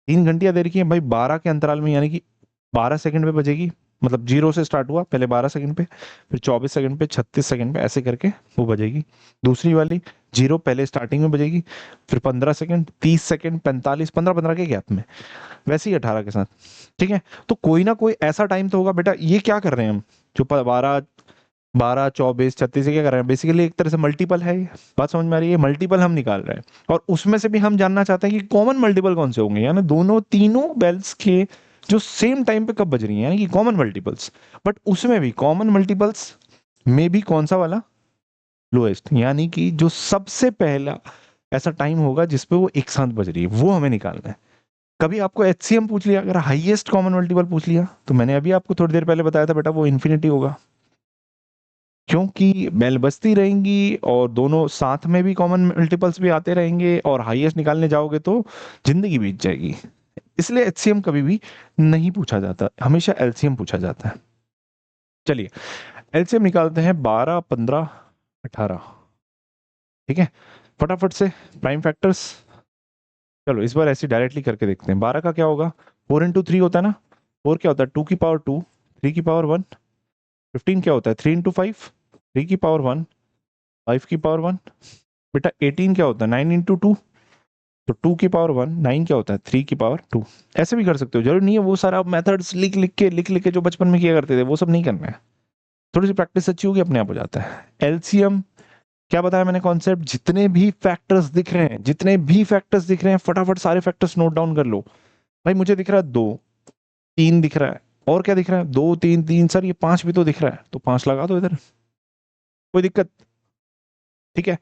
3 घंटियां दे रखी है भाई, 12 के अंतराल में, यानी कि 12 सेकंड पे बजेगी। मतलब जीरो से स्टार्ट हुआ, पहले 12 सेकंड पे, फिर 24 सेकंड पे, 36 सेकंड पे, ऐसे करके वो बजेगी। दूसरी वाली जीरो पहले स्टार्टिंग में बजेगी, फिर 15 सेकंड, 30 सेकंड, 45, 15-15 के गैप में, वैसे ही 18 के साथ। ठीक है, तो कोई ना कोई ऐसा टाइम तो होगा बेटा। ये क्या कर रहे हैं हम, जो 12, 12, 24, 36 से क्या कर रहे हैं, बेसिकली एक तरह से मल्टीपल है ये। बात समझ में आ रही है? मल्टीपल हम निकाल रहे हैं और उसमें से भी हम जानना चाहते हैं कि कॉमन मल्टीपल कौन से होंगे, यानी दोनों तीनों बेल्स के जो सेम टाइम पे कब बज रही हैं, यानी कि कॉमन मल्टीपल्स। बट उसमें भी कॉमन मल्टीपल्स में भी कौन सा वाला, लोएस्ट, यानी कि जो सबसे पहला ऐसा टाइम होगा जिसपे वो एक साथ बज रही है, वो हमें निकालना है। कभी आपको एचसीएम पूछ लिया, अगर हाईएस्ट कॉमन मल्टीपल पूछ लिया, तो मैंने अभी आपको थोड़ी देर पहले बताया था बेटा, वो इन्फिनिटी होगा, क्योंकि बेल बजती रहेंगी और दोनों साथ में भी कॉमन मल्टीपल्स भी आते रहेंगे और हाईएस्ट निकालने जाओगे तो जिंदगी बीत जाएगी। इसलिए एचसीएम कभी भी नहीं पूछा जाता, हमेशा एलसीएम पूछा जाता है। चलिए एलसीएम निकालते हैं, 12, 15, 18। ठीक है, फटाफट से प्राइम फैक्टर्स। चलो इस बार ऐसे डायरेक्टली करके देखते हैं। 12 का क्या होगा, 4 × 3 होता है ना। 4 क्या होता है, 2 की पावर 2, 3 की पावर 1। 15 क्या होता है, 3 × 5, 3 की पावर 1, 5 की पावर 1। बेटा 18 क्या होता है, 9 × 2, तो 2 की पावर 1, 9 क्या होता है, 3 की पावर 2। ऐसे भी कर सकते हो, जरूरी नहीं है वो सारा मेथड्स लिख लिख के जो बचपन में किया करते थे वो सब नहीं करना है। थोड़ी सी प्रैक्टिस अच्छी होगी, अपने आप हो जाता है। एलसीएम क्या बताया मैंने कॉन्सेप्ट, जितने भी फैक्टर्स दिख रहे हैं, जितने भी फैक्टर्स दिख रहे हैं, फटाफट सारे फैक्टर्स नोट डाउन कर लो। भाई मुझे दिख रहा है 2, 3 दिख रहा है, और क्या दिख रहा है, 2, 3, 3, सर ये 5 भी तो दिख रहा है, तो 5 लगा दो इधर, कोई दिक्कत? ठीक है,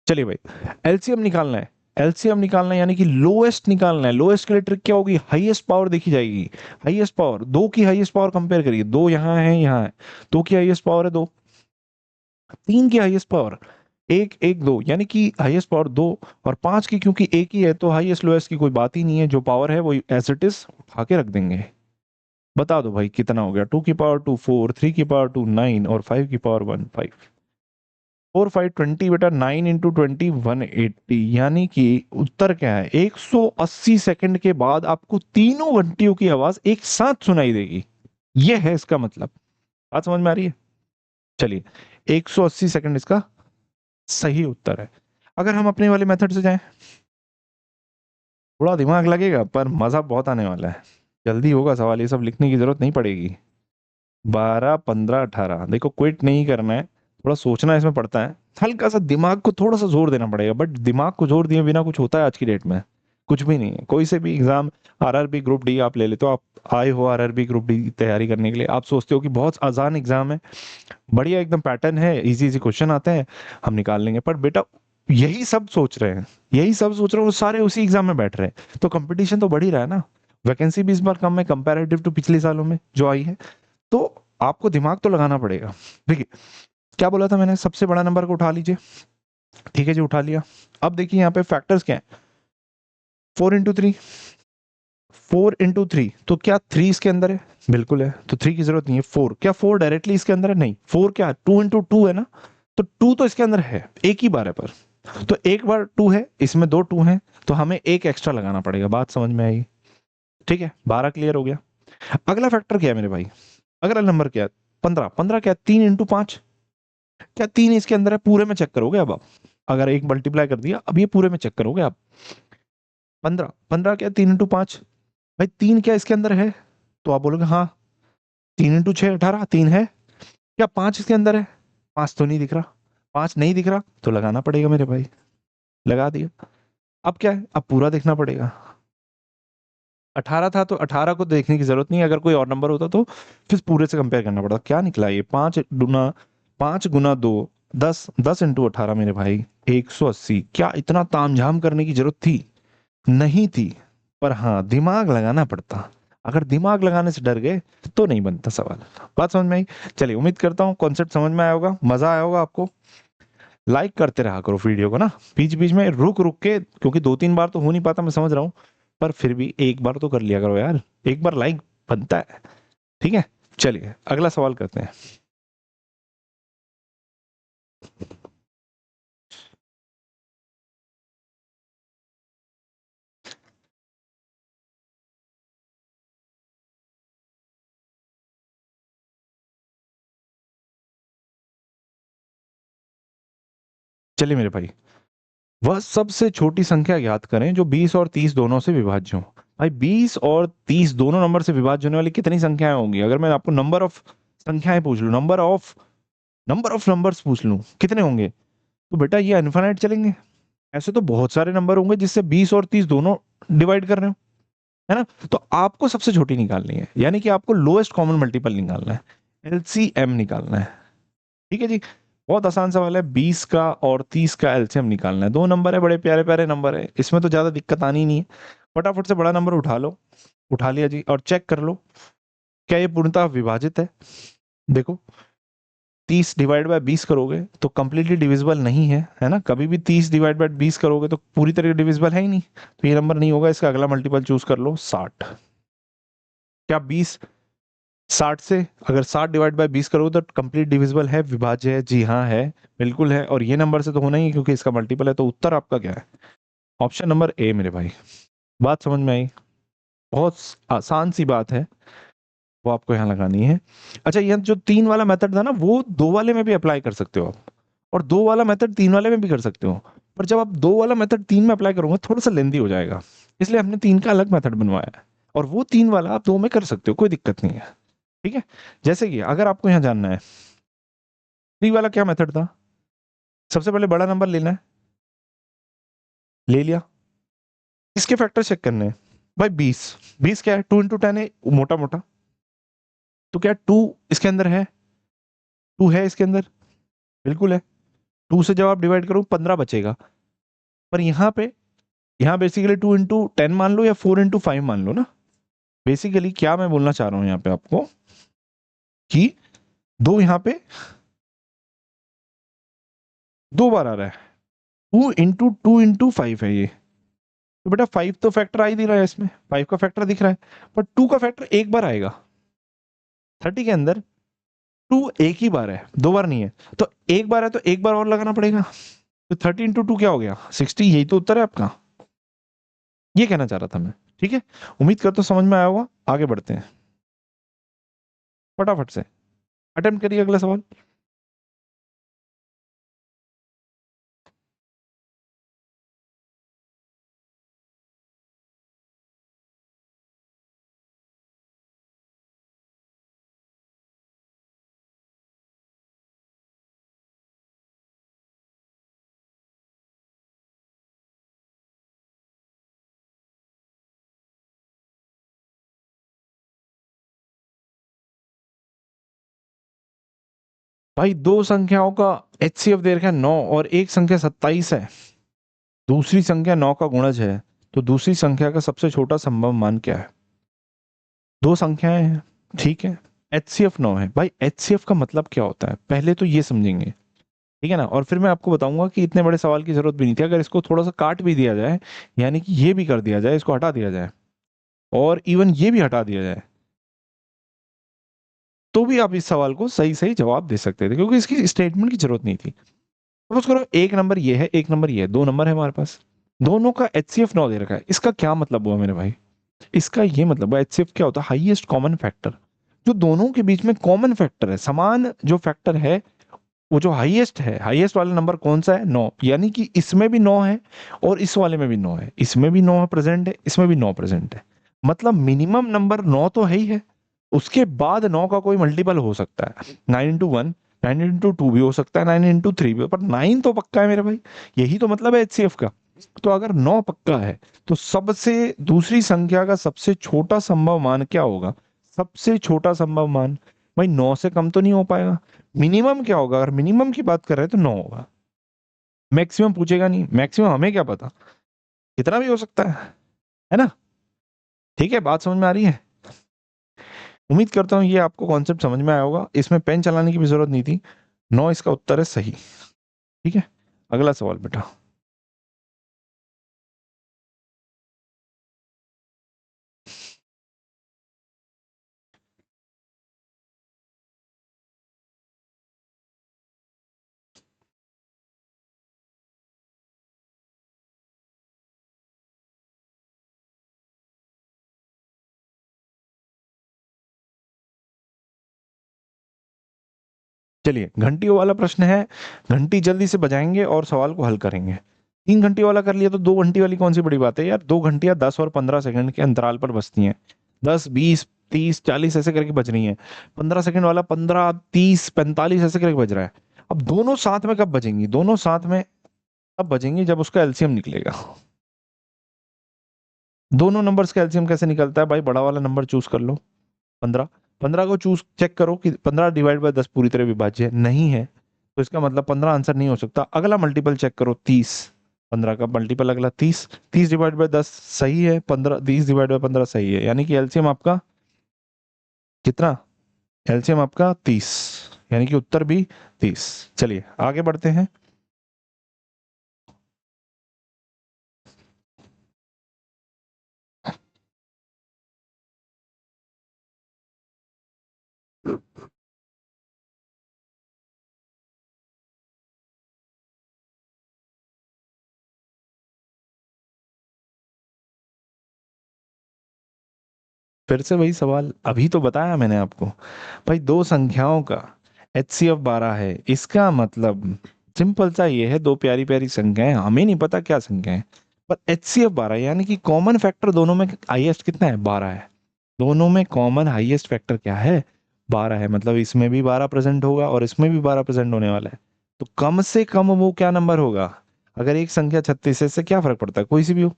चलिए भाई एलसीएम निकालना है। एलसीएम निकालना है यानी कि लोएस्ट निकालना है। लोएस्ट के लिए ट्रिक क्या होगी, हाईएस्ट पावर देखी जाएगी। हाईएस्ट पावर, 2 की हाईएस्ट पावर कंपेयर करिए, 2 यहाँ है, यहाँ है, 2 की हाईएस्ट पावर है 2। 3 की हाईएस्ट पावर 1, 1, 2, यानी कि हाईएस्ट पावर 2। और 5 की क्योंकि एक ही है तो हाईएस्ट लोएस्ट की कोई बात ही नहीं है, जो पावर है वो एज इट इज उठा के रख देंगे। बता दो भाई कितना हो गया, 2 की पावर 2 4, 3 की पावर 2 9 और 5 की पावर 1 5। 4, 5, 20 बेटा, 9 × 20 180, यानी कि उत्तर क्या है, 180 सेकंड के बाद आपको तीनों घंटियों की आवाज एक साथ सुनाई देगी। यह है इसका मतलब। बात समझ में आ रही है? चलिए 180 सेकंड इसका सही उत्तर है। अगर हम अपने वाले मेथड से जाएं, थोड़ा दिमाग लगेगा पर मजा बहुत आने वाला है। जल्दी होगा सवाल, ये सब लिखने की जरूरत नहीं पड़ेगी। 12, 15, 18, देखो क्विट नहीं करना है, थोड़ा सोचना इसमें पड़ता है, हल्का सा दिमाग को थोड़ा सा जोर देना पड़ेगा, बट दिमाग को जोर दिए बिना कुछ होता है आज की डेट में? कुछ भी नहीं है। कोई से भी एग्जाम, आरआरबी ग्रुप डी आप ले लेते हो, आप आए हो आरआरबी ग्रुप डी की तैयारी करने के लिए, आप सोचते हो कि बहुत आसान एग्जाम है, बढ़िया एकदम पैटर्न है, इजी इजी क्वेश्चन आते हैं, हम निकाल लेंगे, पर बेटा यही सब सोच रहे हैं, यही सब सोच रहे हो, वो सारे उसी एग्जाम में बैठ रहे हैं, तो कंपटीशन तो बढ़ ही रहा है ना। वैकेंसी भी इस बार कम है कंपैरेटिव टू पिछले सालों में जो आई है, तो आपको दिमाग तो लगाना पड़ेगा। देखिए, क्या बोला था मैंने, सबसे बड़ा नंबर को उठा लीजिए। ठीक है जी, उठा लिया। अब देखिए यहाँ पे फैक्टर्स क्या है, 4 इंटू 3, 4 इंटू 3, तो क्या 3 इसके अंदर है? बिल्कुल है, तो 3 की जरूरत नहीं है। 4, क्या 4 डायरेक्टली इसके अंदर है? नहीं। 4 क्या है? 2 इंटू 2 है ना, तो 2 तो इसके अंदर है, एक ही बार है पर, तो एक बार 2 है, इसमें दो 2 है, तो हमें एक एक्स्ट्रा लगाना पड़ेगा। बात समझ में आई? ठीक है, 12 क्लियर हो गया। अगला फैक्टर क्या है मेरे भाई, अगला नंबर क्या है? 15। 15 क्या है? 3 इंटू 5, क्या 3 इसके अंदर है? पूरे में चेक करोगे अब आप, अगर एक मल्टीप्लाई कर दिया, अब ये पूरे में चेक करोगे आप। 15, 15 क्या? 3 इंटू 5, भाई 3 क्या इसके अंदर है? तो आप बोलोगे हाँ, 3 इंटू 6, 18, 3 है। क्या 5 इसके अंदर है? 5 तो नहीं दिख रहा, 5 नहीं दिख रहा तो लगाना पड़ेगा मेरे भाई, लगा दिया। अब क्या है, अब पूरा देखना पड़ेगा। 18 था तो 18 को देखने की जरूरत नहीं, अगर कोई और नंबर होता तो फिर पूरे से कंपेयर करना पड़ता। क्या निकला ये, 5 गुना 2, 10, 10 इंटू 18 मेरे भाई, 180। क्या इतना तामझाम करने की जरूरत थी? नहीं थी, पर हाँ दिमाग लगाना पड़ता। अगर दिमाग लगाने से डर गए तो नहीं बनता सवाल। बात समझ में आई? चलिए, उम्मीद करता हूँ कॉन्सेप्ट समझ में आया होगा, मजा आया होगा आपको। लाइक करते रहा करो वीडियो को ना, बीच बीच में रुक रुक के, क्योंकि 2-3 बार तो हो नहीं पाता, मैं समझ रहा हूँ, पर फिर भी एक बार तो कर लिया करो यार, एक बार लाइक बनता है। ठीक है, चलिए अगला सवाल करते हैं। चलिए मेरे भाई, वह सबसे छोटी संख्या ज्ञात करें जो 20 और 30 दोनों से विभाज्य हो। भाई 20 और 30 दोनों नंबर से विभाज्य होने वाली कितनी संख्याएं होंगी? अगर मैं आपको नंबर ऑफ संख्याएं पूछ लूं, नंबर ऑफ नंबर्स पूछ लूं, कितने होंगे? तो बेटा ये इनफाइनाइट चलेंगे, ऐसे तो बहुत सारे नंबर होंगे जिससे 20 और 30 दोनों डिवाइड कर रहे हो, है ना। तो आपको सबसे छोटी निकालनी है, यानी कि आपको लोएस्ट कॉमन मल्टीपल निकालना है, एलसीएम निकालना है। ठीक है जी, बहुत आसान सवाल है, 20 का और 30 का एलसीएम निकालना है। दो नंबर है, बड़े प्यारे प्यारे नंबर है, इसमें तो ज्यादा दिक्कत आनी नहीं है। फटाफट से बड़ा नंबर उठा लो, उठा लिया जी, और चेक कर लो क्या ये पूर्णतः विभाजित है। देखो, 30 डिवाइड बाय 20 करोगे तो कंप्लीटली डिविजिबल नहीं है, है ना, कभी भी 30 डिवाइड बाय 20 करोगे तो पूरी तरह डिविजिबल है ही नहीं, तो ये नंबर नहीं होगा। इसका अगला मल्टीपल चूज कर लो, 60। क्या 20 60 से, अगर 60 डिवाइड बाय 20 करोगे तो कंप्लीट डिविजिबल है, विभाज्य है? जी हाँ है, बिल्कुल है, और ये नंबर से तो होना ही है क्योंकि इसका मल्टीपल है, तो उत्तर आपका क्या है? ऑप्शन नंबर ए मेरे भाई। बात समझ में आई? बहुत आसान सी बात है, वो आपको यहाँ लगानी है। अच्छा, ये जो 3 वाला मेथड था ना, वो 2 वाले में भी अप्लाई कर सकते हो आप, और 2 वाला मेथड 3 वाले में भी कर सकते हो, पर जब आप 2 वाला मेथड 3 में अप्लाई करोगे थोड़ा सा लेंदी हो जाएगा, इसलिए हमने 3 का अलग मेथड बनवाया है, और वो 3 वाला आप 2 में कर सकते हो, कोई दिक्कत नहीं है। ठीक है, जैसे कि अगर आपको यहाँ जानना है 3 वाला क्या मेथड था, सबसे पहले बड़ा नंबर लेना है, ले लिया, इसके फैक्टर चेक करने हैं। भाई 20, 20 क्या है? 2 इंटू 10 है, मोटा मोटा, तो क्या 2 इसके अंदर है? 2 है इसके अंदर, बिल्कुल है। 2 से जब आप डिवाइड करो 15 बचेगा, पर यहाँ पे, यहाँ बेसिकली 2 इंटू 10 मान लो या 4 इंटू 5 मान लो ना। बेसिकली क्या मैं बोलना चाह रहा हूं यहाँ पे आपको, कि दो यहाँ पे 2 बार आ रहा है, 2 इंटू 5 है ये, तो बेटा 5 तो फैक्टर आ ही नहीं रहा है इसमें, 5 का फैक्टर दिख रहा है, पर 2 का फैक्टर एक बार आएगा। 30 के अंदर 2 एक ही बार है, 2 बार नहीं है, तो एक बार है तो एक बार और लगाना पड़ेगा, तो 30 इंटू 2 क्या हो गया? 60, यही तो उत्तर है आपका, ये कहना चाह रहा था मैं। ठीक है, उम्मीद करता हूं समझ में आया होगा। आगे बढ़ते हैं, फटाफट से अटेम्प्ट करिए अगला सवाल। भाई दो संख्याओं का एचसीएफ दे रखा है 9 और एक संख्या 27 है, दूसरी संख्या 9 का गुणज है, तो दूसरी संख्या का सबसे छोटा संभव मान क्या है? दो संख्याएं हैं, ठीक है, एचसीएफ 9 है। भाई एचसीएफ का मतलब क्या होता है, पहले तो ये समझेंगे, ठीक है ना, और फिर मैं आपको बताऊंगा कि इतने बड़े सवाल की जरूरत भी नहीं थी अगर इसको थोड़ा सा काट भी दिया जाए, यानी कि ये भी कर दिया जाए, इसको हटा दिया जाए और इवन ये भी हटा दिया जाए, तो भी आप इस सवाल को सही सही जवाब दे सकते थे, क्योंकि इसकी स्टेटमेंट की जरूरत नहीं थी। सपोज करो एक नंबर ये है, एक नंबर ये है, दो नंबर है हमारे पास, दोनों का एचसीएफ 9 दे रखा है। इसका क्या मतलब हुआ मेरे भाई? इसका ये मतलब हुआ, एचसीएफ क्या होता है? हाईएस्ट कॉमन फैक्टर, जो दोनों के बीच में कॉमन फैक्टर है, समान जो फैक्टर है, वो जो हाईएस्ट है, हाईएस्ट वाला नंबर कौन सा है? 9। यानी कि इसमें भी 9 है और इस वाले में भी 9 है, इसमें भी 9 प्रेजेंट है, इसमें भी 9 प्रेजेंट है, मतलब मिनिमम नंबर 9 तो है ही है। उसके बाद 9 का कोई मल्टीपल हो सकता है, 9 into 1, 9 into 2 भी हो सकता है, 9 into 3 भी, पर 9 तो पक्का है मेरे भाई। यही तो मतलब है एचसीएफ का। तो अगर 9 पक्का है, तो सबसे दूसरी संख्या का सबसे छोटा संभव मान क्या होगा? सबसे छोटा संभव मान भाई 9 से कम तो नहीं हो पाएगा। मिनिमम क्या होगा? अगर मिनिमम की बात कर रहे हैं तो 9 होगा। मैक्सिमम पूछेगा नहीं, मैक्सिमम हमें क्या पता, कितना भी हो सकता है ना? ठीक है, बात समझ में आ रही है? उम्मीद करता हूँ ये आपको कॉन्सेप्ट समझ में आया होगा, इसमें पेन चलाने की भी जरूरत नहीं थी। 9 इसका उत्तर है सही। ठीक है, अगला सवाल बेटा। चलिए, घंटियों वाला प्रश्न है, घंटी जल्दी से बजाएंगे और सवाल को हल करेंगे। 3 घंटी वाला कर लिया तो 2 घंटी वाली कौन सी बड़ी बात है यार? 2 घंटियां 10 और 15 सेकंड के अंतराल पर बजती हैं, 10, 20, 30, 40 ऐसे करके बज रही हैं। 15 सेकंड वाला 15, 30, 45 ऐसे करके बज रहा है। अब दोनों साथ में कब बजेंगी? दोनों साथ में तब बजेंगी जब उसका एलसीएम निकलेगा। दोनों नंबर्स का एलसीएम कैसे निकलता है भाई? बड़ा वाला नंबर चूज कर लो, 15। 15 को चूज चेक करो कि 15/10 पूरी तरह विभाज्य नहीं है, तो इसका मतलब 15 आंसर नहीं हो सकता। अगला मल्टीपल चेक करो, 30। 15 का मल्टीपल अगला 30, 30/10 सही है, 15, 30/15 सही है, यानी कि एलसीएम आपका कितना? एलसीएम आपका 30, यानी कि उत्तर भी 30। चलिए आगे बढ़ते हैं। फिर से वही सवाल, अभी तो बताया मैंने आपको भाई, दो संख्याओं का एचसीएफ 12 है, इसका मतलब सिंपल सा ये है, दो प्यारी प्यारी संख्याएं, हमें नहीं पता क्या संख्या है, पर एचसीएफ 12, यानी कि कॉमन फैक्टर दोनों में हाईएस्ट कितना है? 12 है। दोनों में कॉमन हाईएस्ट फैक्टर क्या है? 12 है, मतलब इसमें भी 12 प्रेजेंट होगा और इसमें भी 12 प्रेजेंट होने वाला है। तो कम से कम वो क्या नंबर होगा? अगर एक संख्या 36 है, इससे क्या फर्क पड़ता है, कोई सी भी हो।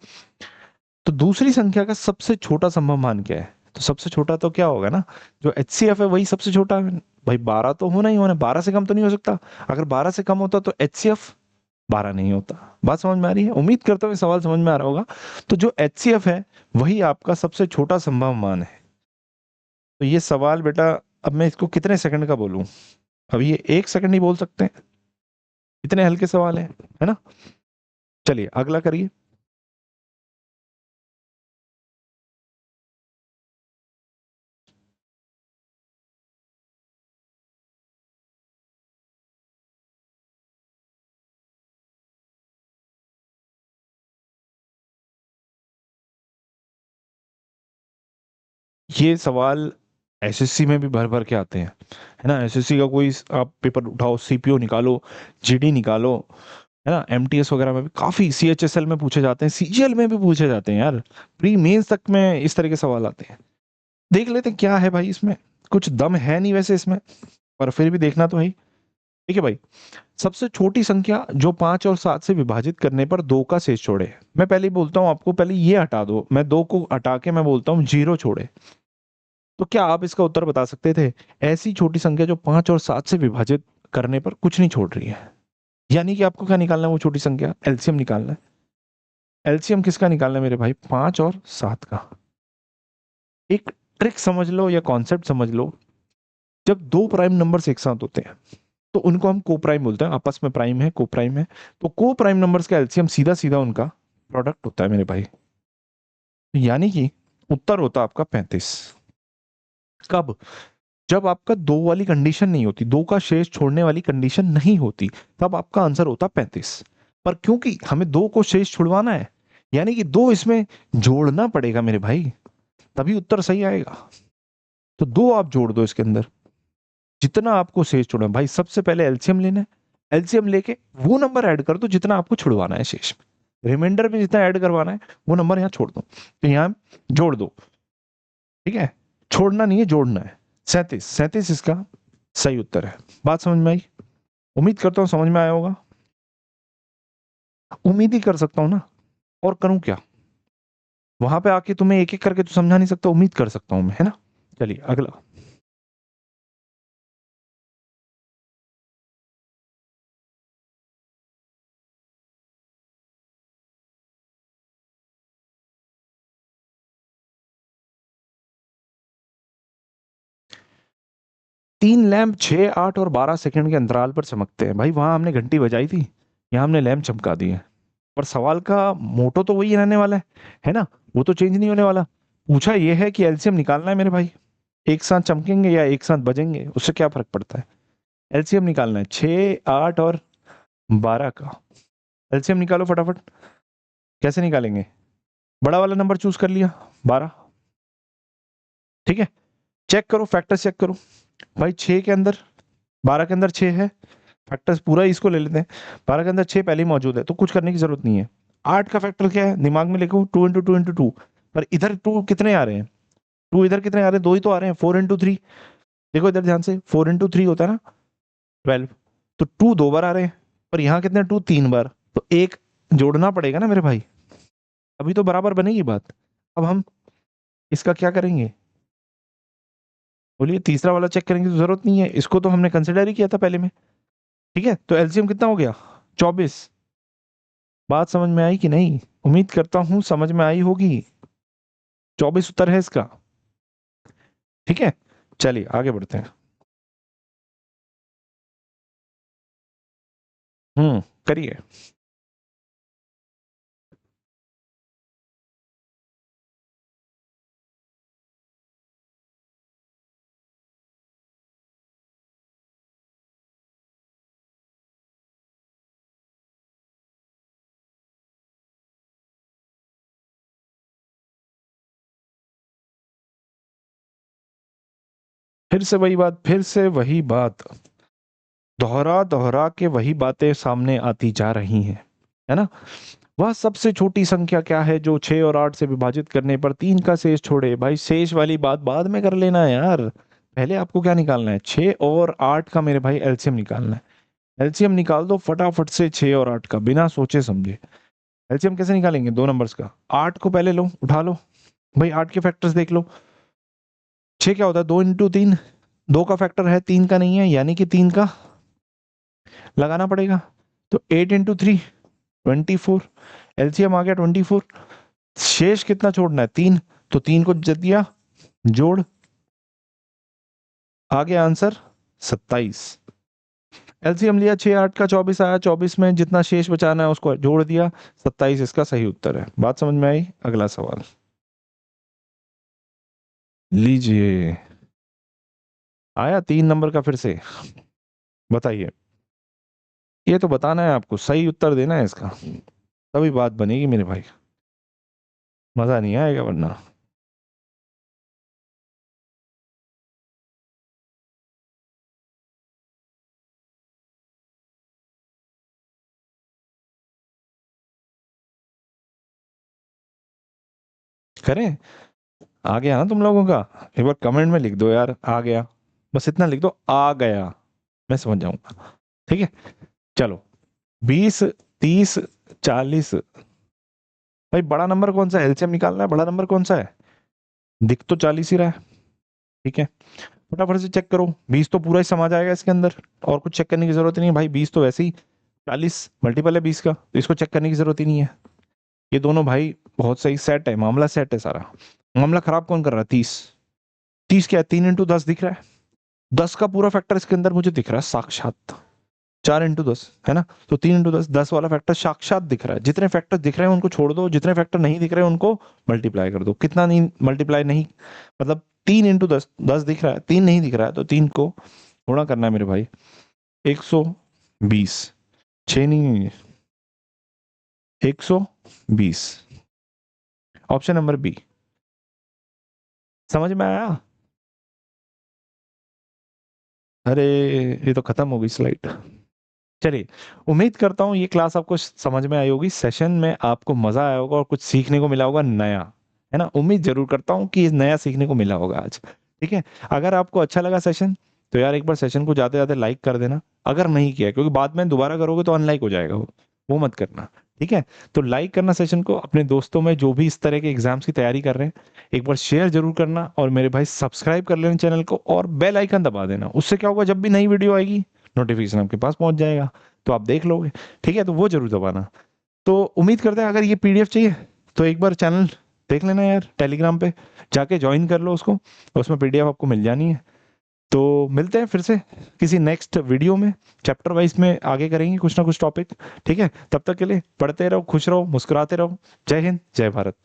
तो दूसरी संख्या का सबसे छोटा संभव मान क्या है? तो सबसे छोटा तो क्या होगा ना, जो एचसीएफ है वही सबसे छोटा है भाई। 12 तो होना ही होना, 12 से कम तो नहीं हो सकता। अगर 12 से कम होता तो एचसीएफ 12 नहीं होता। बात समझ में आ रही है? उम्मीद करता हूँ ये सवाल समझ में आ रहा होगा। तो जो एचसीएफ है वही आपका सबसे छोटा संभव मान है। तो ये सवाल बेटा, अब मैं इसको कितने सेकंड का बोलूं? अब ये 1 सेकंड ही बोल सकते हैं, इतने हल्के सवाल है ना? चलिए अगला करिए। ये सवाल एसएससी में भी भर भर के आते हैं, है ना? एसएससी का कोई आप पेपर उठाओ, सीपीओ निकालो, जीडी निकालो, है ना, एमटीएस वगैरह में भी काफी, सीएचएसएल में पूछे जाते हैं, सीजीएल में भी पूछे जाते हैं यार, प्री मेंस तक में इस तरह के सवाल आते हैं। देख लेते हैं क्या है भाई इसमें, कुछ दम है नहीं वैसे इसमें, पर फिर भी देखना तो है ही। ठीक है भाई, सबसे छोटी संख्या जो 5 और 7 से विभाजित करने पर 2 का शेष छोड़े। मैं पहले ही बोलता हूँ आपको, पहले ये हटा दो, मैं 2 को हटा के मैं बोलता हूँ 0 छोड़े। तो क्या आप इसका उत्तर बता सकते थे? ऐसी छोटी संख्या जो 5 और 7 से विभाजित करने पर कुछ नहीं छोड़ रही है। यानी कि आपको क्या निकालना है, वो छोटी संख्या एलसीएम निकालना है। एलसीएम किसका निकालना है मेरे भाई, 5 और 7 का। एक ट्रिक समझ लो या कॉन्सेप्ट समझ लो, जब दो प्राइम नंबर्स एक साथ होते हैं तो उनको हम को प्राइम बोलते हैं, आपस में प्राइम है, को प्राइम है। तो को प्राइम नंबर्स का एलसीएम सीधा सीधा उनका प्रोडक्ट होता है मेरे भाई। यानी कि उत्तर होता आपका 35। कब, जब आपका दो वाली कंडीशन नहीं होती, दो का शेष छोड़ने वाली कंडीशन नहीं होती, तब आपका आंसर होता 35। पर क्योंकि हमें दो को शेष छुड़वाना है, यानी कि दो इसमें जोड़ना पड़ेगा मेरे भाई, तभी उत्तर सही आएगा। तो दो आप जोड़ दो इसके अंदर, जितना आपको शेष छोड़ना भाई, सबसे पहले एलसीएम लेना है। एलसीएम लेके वो नंबर ऐड कर दो जितना आपको छुड़वाना है शेष में, रिमाइंडर में जितना ऐड करवाना है वो नंबर यहाँ छोड़ दो, तो यहाँ जोड़ दो। ठीक है, छोड़ना नहीं है, जोड़ना है। 37, 37 इसका सही उत्तर है। बात समझ में आई? उम्मीद करता हूं समझ में आया होगा। उम्मीद ही कर सकता हूं ना, और करूं क्या? वहां पे आके तुम्हें एक एक करके तो समझा नहीं सकता, उम्मीद कर सकता हूं मैं, है ना। चलिए अगला। 3 लैंप 6, 8 और 12 सेकंड के अंतराल पर चमकते हैं। भाई वहां हमने घंटी बजाई थी, यहाँ हमने लैंप चमका दी है। पर सवाल का मोटो तो वही रहने वाला है ना, वो तो चेंज नहीं होने वाला। पूछा ये है कि एलसीएम निकालना है मेरे भाई, एक साथ चमकेंगे या एक साथ बजेंगे, उससे क्या फर्क पड़ता है। एलसीएम निकालना है 6, 8 और 12 का। एलसीएम निकालो फटाफट। कैसे निकालेंगे, बड़ा वाला नंबर चूज कर लिया 12। ठीक है, चेक करो, फैक्टर्स चेक करो। भाई 6 के अंदर, 12 के अंदर 6 है, फैक्टर्स पूरा ही इसको ले लेते हैं। 12 के अंदर 6 पहले ही मौजूद है, तो कुछ करने की जरूरत नहीं है। 8 का फैक्टर क्या है, दिमाग में लिखो, 2 × 2 × 2। पर इधर 2 कितने आ रहे हैं, 2 इधर कितने आ रहे हैं, 2 ही तो आ रहे हैं। 4 × 3, देखो इधर ध्यान से, 4 × 3 होता है ना 12। तो 2 दो बार आ रहे हैं, पर यहाँ कितने, 2 3 बार, तो एक जोड़ना पड़ेगा ना मेरे भाई, अभी तो बराबर बनेगी बात। अब हम इसका क्या करेंगे, बोलिए। तीसरा वाला चेक करेंगे तो जरूरत नहीं है, इसको तो हमने कंसिडर ही किया था पहले में। ठीक है, तो एलसीएम कितना हो गया, 24। बात समझ में आई कि नहीं, उम्मीद करता हूं समझ में आई होगी। 24 उत्तर है इसका। ठीक है, चलिए आगे बढ़ते हैं। करिए। फिर से वही बात, फिर से वही बात, दोहरा दोहरा के वही बातें सामने आती जा रही हैं, है ना। वह सबसे छोटी संख्या क्या है जो 6 और 8 से विभाजित करने पर 3 का शेष छोड़े। भाई शेष वाली बात बाद में कर लेना है यार, पहले आपको क्या निकालना है, 6 और 8 का मेरे भाई एलसीएम निकालना है। एलसीएम निकाल दो फटाफट से, 6 और 8 का, बिना सोचे समझे। एलसीएम कैसे निकालेंगे, दो नंबर्स का। 8 को पहले लो, उठा लो भाई, 8 के फैक्टर्स देख लो। 6 क्या होता है, 2 × 3, 2 का फैक्टर है, 3 का नहीं है, यानी कि 3 का लगाना पड़ेगा। तो 8 × 3 24, एलसीएम आ गया 24। शेष कितना छोड़ना है, 3, तो 3 को जब दिया जोड़, आ गया आंसर 27। एलसीएम लिया 6 8 का, 24 आया, 24 में जितना शेष बचाना है उसको जोड़ दिया, 27 इसका सही उत्तर है। बात समझ में आई? अगला सवाल लीजिए। आया 3 नंबर का, फिर से बताइए। ये तो बताना है आपको, सही उत्तर देना है इसका, तभी बात बनेगी मेरे भाई, मजा नहीं आएगा वरना। करें, आ गया ना तुम लोगों का, एक बार कमेंट में लिख दो यार, आ गया, बस इतना लिख दो, आ गया, मैं समझ जाऊंगा। ठीक है, चलो। 20, 30, 40। भाई बड़ा नंबर कौन सा है, एलसीएम निकालना है, बड़ा नंबर कौन सा है, दिख तो 40 ही रहा है। ठीक है, फटाफट से चेक करो, 20 तो पूरा ही समा जाएगा इसके अंदर, और कुछ चेक करने की जरूरत नहीं है भाई, 20 तो वैसे ही 40 मल्टीपल है 20 का, तो इसको चेक करने की जरूरत ही नहीं है। ये दोनों भाई बहुत सही सेट है, मामला सेट है सारा। मामला खराब कौन कर रहा है? 30। 30 क्या है? 3 × 10 दिख रहा है, 10 का पूरा फैक्टर इसके अंदर मुझे दिख रहा है साक्षात। 4 × 10 है ना, तो 3 × 10, 10 वाला फैक्टर साक्षात दिख रहा है। जितने फैक्टर दिख रहे हैं उनको छोड़ दो, जितने फैक्टर नहीं दिख रहे हैं उनको मल्टीप्लाई कर दो। कितना नहीं मल्टीप्लाई नहीं, मतलब 3 × 10, 10 दिख रहा है, 3 नहीं दिख रहा है, तो 3 को गुणा करना है मेरे भाई, 120। 6 नहीं, 120। Option number B. समझ में आया? अरे ये तो खत्म हो गई स्लाइड। चलिए, उम्मीद करता हूँ ये क्लास आपको समझ में आई होगी, सेशन में आपको मजा आया होगा और कुछ सीखने को मिला होगा नया, है ना। उम्मीद जरूर करता हूँ कि नया सीखने को मिला होगा आज। ठीक है, अगर आपको अच्छा लगा सेशन, तो यार एक बार सेशन को जाते जाते लाइक कर देना। अगर नहीं किया, क्योंकि बाद में दोबारा करोगे तो अनलाइक हो जाएगा वो मत करना। ठीक है, तो लाइक करना सेशन को, अपने दोस्तों में जो भी इस तरह के एग्जाम्स की तैयारी कर रहे हैं एक बार शेयर जरूर करना, और मेरे भाई सब्सक्राइब कर लेना चैनल को, और बेल आइकन दबा देना। उससे क्या होगा, जब भी नई वीडियो आएगी नोटिफिकेशन आपके पास पहुंच जाएगा, तो आप देख लोगे। ठीक है, तो वो जरूर दबाना। तो उम्मीद करते हैं, अगर ये पीडीएफ चाहिए तो एक बार चैनल देख लेना यार, टेलीग्राम पे जाके ज्वाइन कर लो उसको, उसमें पीडीएफ आपको मिल जानी है। तो मिलते हैं फिर से किसी नेक्स्ट वीडियो में, चैप्टर वाइज में आगे करेंगे कुछ ना कुछ टॉपिक। ठीक है, तब तक के लिए पढ़ते रहो, खुश रहो, मुस्कुराते रहो। जय हिंद, जय भारत।